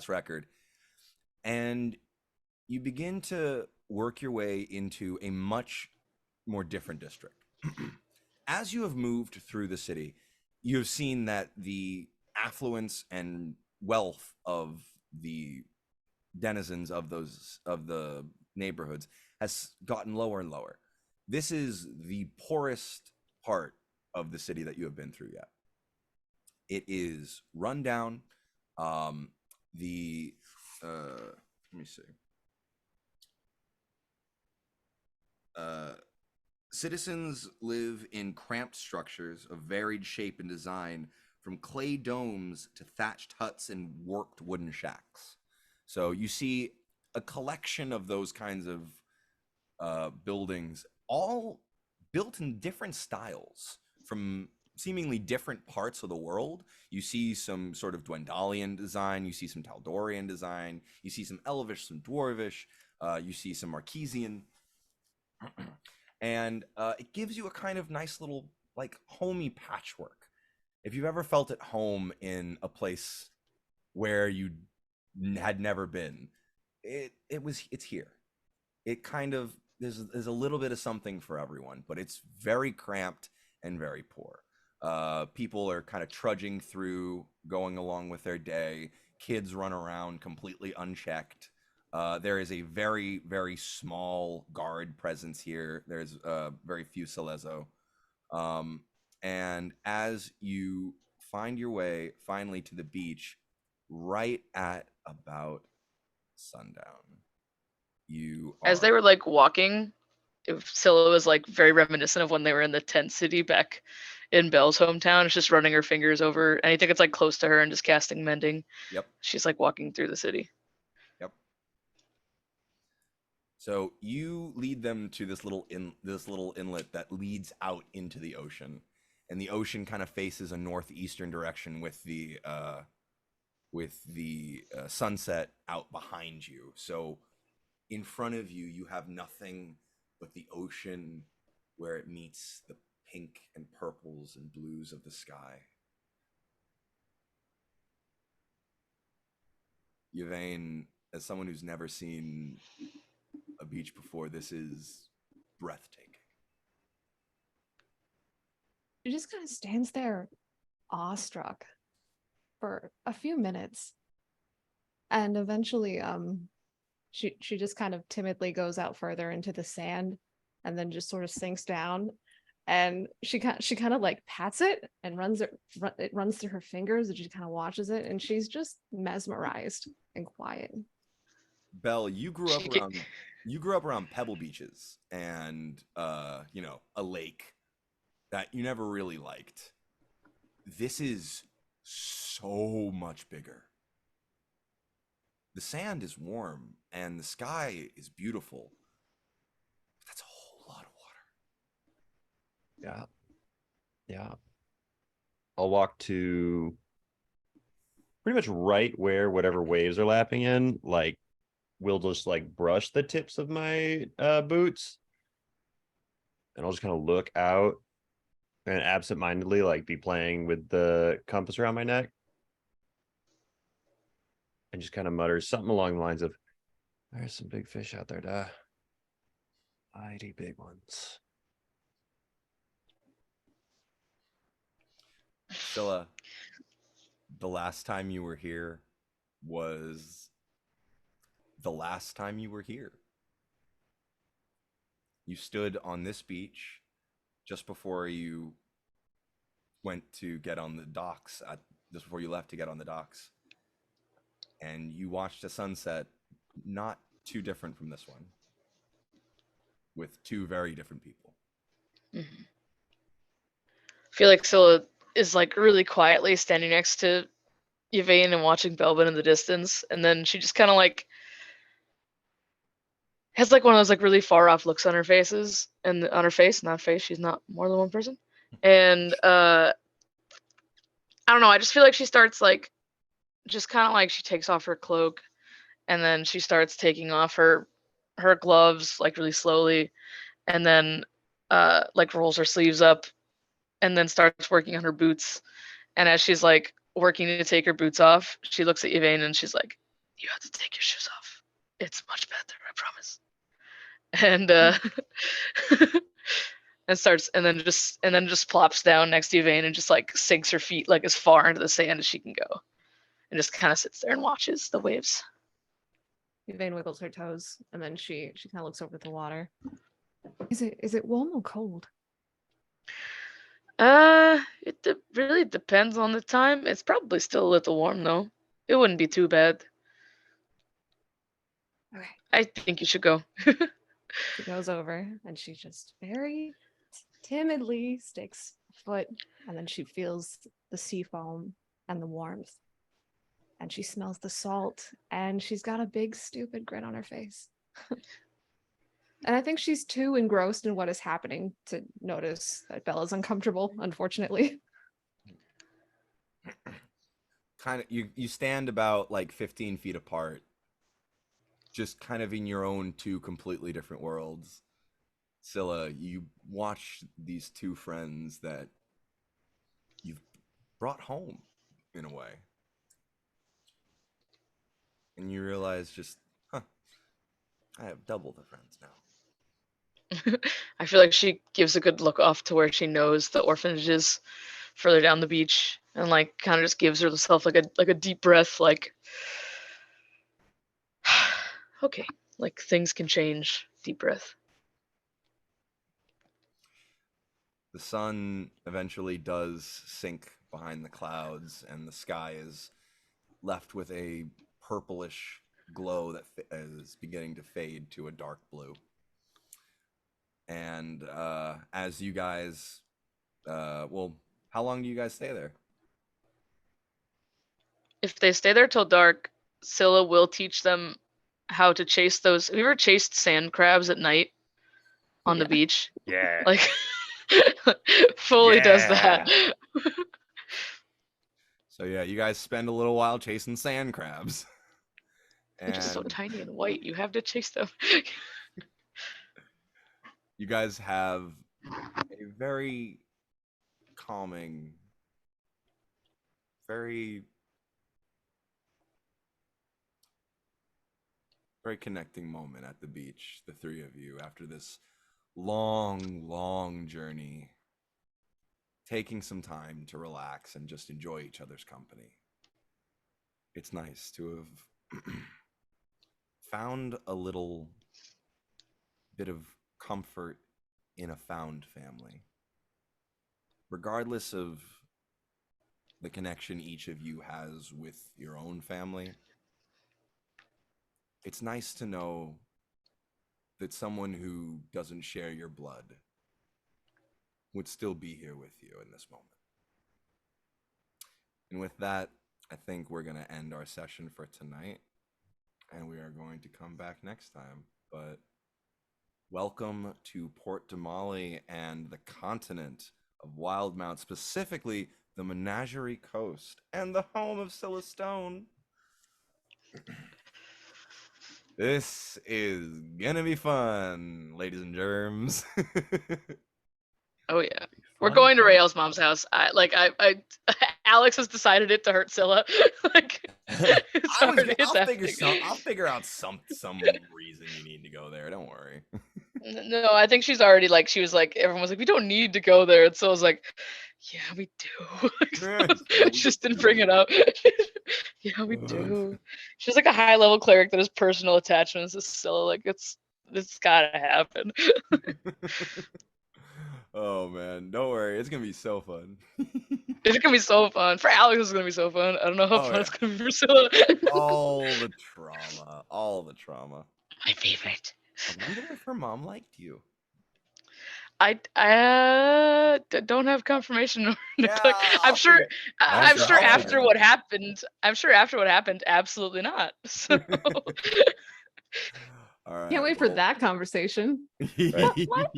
record, and you begin to work your way into a much more different district. As you have moved through the city, you have seen that the affluence and wealth of the denizens of the neighborhoods has gotten lower and lower. This is the poorest part of the city that you have been through yet. It is run down. Let me see. Citizens live in cramped structures of varied shape and design, from clay domes to thatched huts and warped wooden shacks. So you see a collection of those kinds of buildings, all built in different styles from seemingly different parts of the world. You see some sort of Dwendalian design, you see some Taldorian design, you see some Elvish, some Dwarvish, you see some Marquesian. And it gives you a kind of nice little like homey patchwork. if you've ever felt at home in a place where you had never been, it's here. It kind of there's a little bit of something for everyone, but it's very cramped and very poor. People are kind of trudging through, going along with their day. Kids run around completely unchecked. There is a very, very small guard presence here. There's very few Silezo. Um, and as you find your way finally to the beach, right at about sundown, you As are they were like walking, if Scylla was like very reminiscent of when they were in the tent city back in Belle's hometown. It's just running her fingers over anything that's like close to her and just casting mending. yep, She's like walking through the city. yep. So you lead them to this little inlet that leads out into the ocean, and the ocean kind of faces a northeastern direction with the sunset out behind you. So in front of you, you have nothing but the ocean where it meets the pink and purples and blues of the sky. Yvain, as someone who's never seen a beach before, this is breathtaking. She just kind of stands there, awestruck, for a few minutes, and eventually, she just kind of timidly goes out further into the sand, and then just sort of sinks down, and she kind of like pats it and it runs through her fingers, and she kind of watches it, and she's just mesmerized and quiet. Belle, She get, you grew up around pebble beaches and a lake that you never really liked. This is so much bigger. The sand is warm and the sky is beautiful. But that's a whole lot of water. Yeah. Yeah. I'll walk to pretty much right where whatever waves are lapping in. Like, we'll just like brush the tips of my boots, and I'll just kind of look out and absentmindedly like be playing with the compass around my neck, and just kind of mutter something along the lines of, "There's some big fish out there, duh. Mighty big ones." Scylla, the last time you were here was the last time you were here. You stood on this beach just before you went to get on the docks, just before you left to get on the docks. And you watched a sunset not too different from this one, with two very different people. I feel like Scylla is like really quietly standing next to Yvain and watching Belvin in the distance, and then she just kind of like has like one of those like really far off looks on her faces and on her face, not face. She's not more than one person, and I don't know. I just feel like she starts like just kind of like she takes off her cloak, and then she starts taking off her gloves like really slowly, and then like rolls her sleeves up, and then starts working on her boots. And as she's like working to take her boots off, she looks at Yvain and she's like, "You have to take your shoes off. It's much better, I promise." And and then just plops down next to Yvain and just like sinks her feet like as far into the sand as she can go, and just kind of sits there and watches the waves. Yvain wiggles her toes, and then she kind of looks over at the water. Is it warm or cold? Really depends on the time. It's probably still a little warm though. It wouldn't be too bad. Okay. I think you should go. She goes over and she just very timidly sticks a foot, and then she feels the sea foam and the warmth, and she smells the salt, and she's got a big stupid grin on her face. And I think she's too engrossed in what is happening to notice that Bella's uncomfortable, unfortunately. Kind of, you stand about like 15 feet apart, just kind of in your own two completely different worlds. Scylla, you watch these two friends that you've brought home in a way. And you realize just, I have double the friends now. I feel like she gives a good look off to where she knows the orphanage is further down the beach, and like kind of just gives herself like a deep breath, like okay, like things can change. Deep breath. The sun eventually does sink behind the clouds, and the sky is left with a purplish glow that is beginning to fade to a dark blue. And as you guys, well, how long do you guys stay there? If they stay there till dark, Scylla will teach them how to chase those. Have you ever chased sand crabs at night on the Yeah. beach? Yeah. Like fully does that. So yeah, you guys spend a little while chasing sand crabs. They're just so And tiny and white. You have to chase them. you guys have a very calming, very connecting moment at the beach, the three of you, after this long journey, taking some time to relax and just enjoy each other's company. It's nice to have found a little bit of comfort in a found family. Regardless of the connection each of you has with your own family, it's nice to know that someone who doesn't share your blood would still be here with you in this moment. And with that, I think we're going to end our session for tonight, and we are going to come back next time. But welcome to Port Damali and the continent of Wildmount, specifically the Menagerie Coast and the home of Scylla Stone. This is gonna be fun, ladies and germs. Oh yeah. We're going to Rael's mom's house. Alex has decided it to hurt Scylla. Like, I'll figure out some reason you need to go there. Don't worry. No, I think she's already like, she was like, everyone was like, we don't need to go there. And Scylla's like, yeah, we do. She just didn't bring it up. Yeah, we do. She's like a high level cleric that has personal attachments to Scylla. Like, it's gotta happen. Oh man, don't worry. It's gonna be so fun. It's gonna be so fun. For Alex, it's gonna be so fun. I don't know how fun it's gonna be for Scylla. All the trauma. My favorite. I wonder if her mom liked you. I don't have confirmation. Yeah, Like, I'm sure I'll figure after it what out. happened. I'm sure after what happened, absolutely not. So All right. Can't wait for that conversation. What What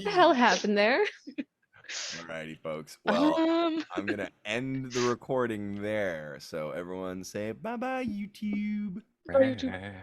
the hell happened there? Alrighty, folks. Well, um, I'm gonna end the recording there. So everyone say bye bye, YouTube. Bye, YouTube.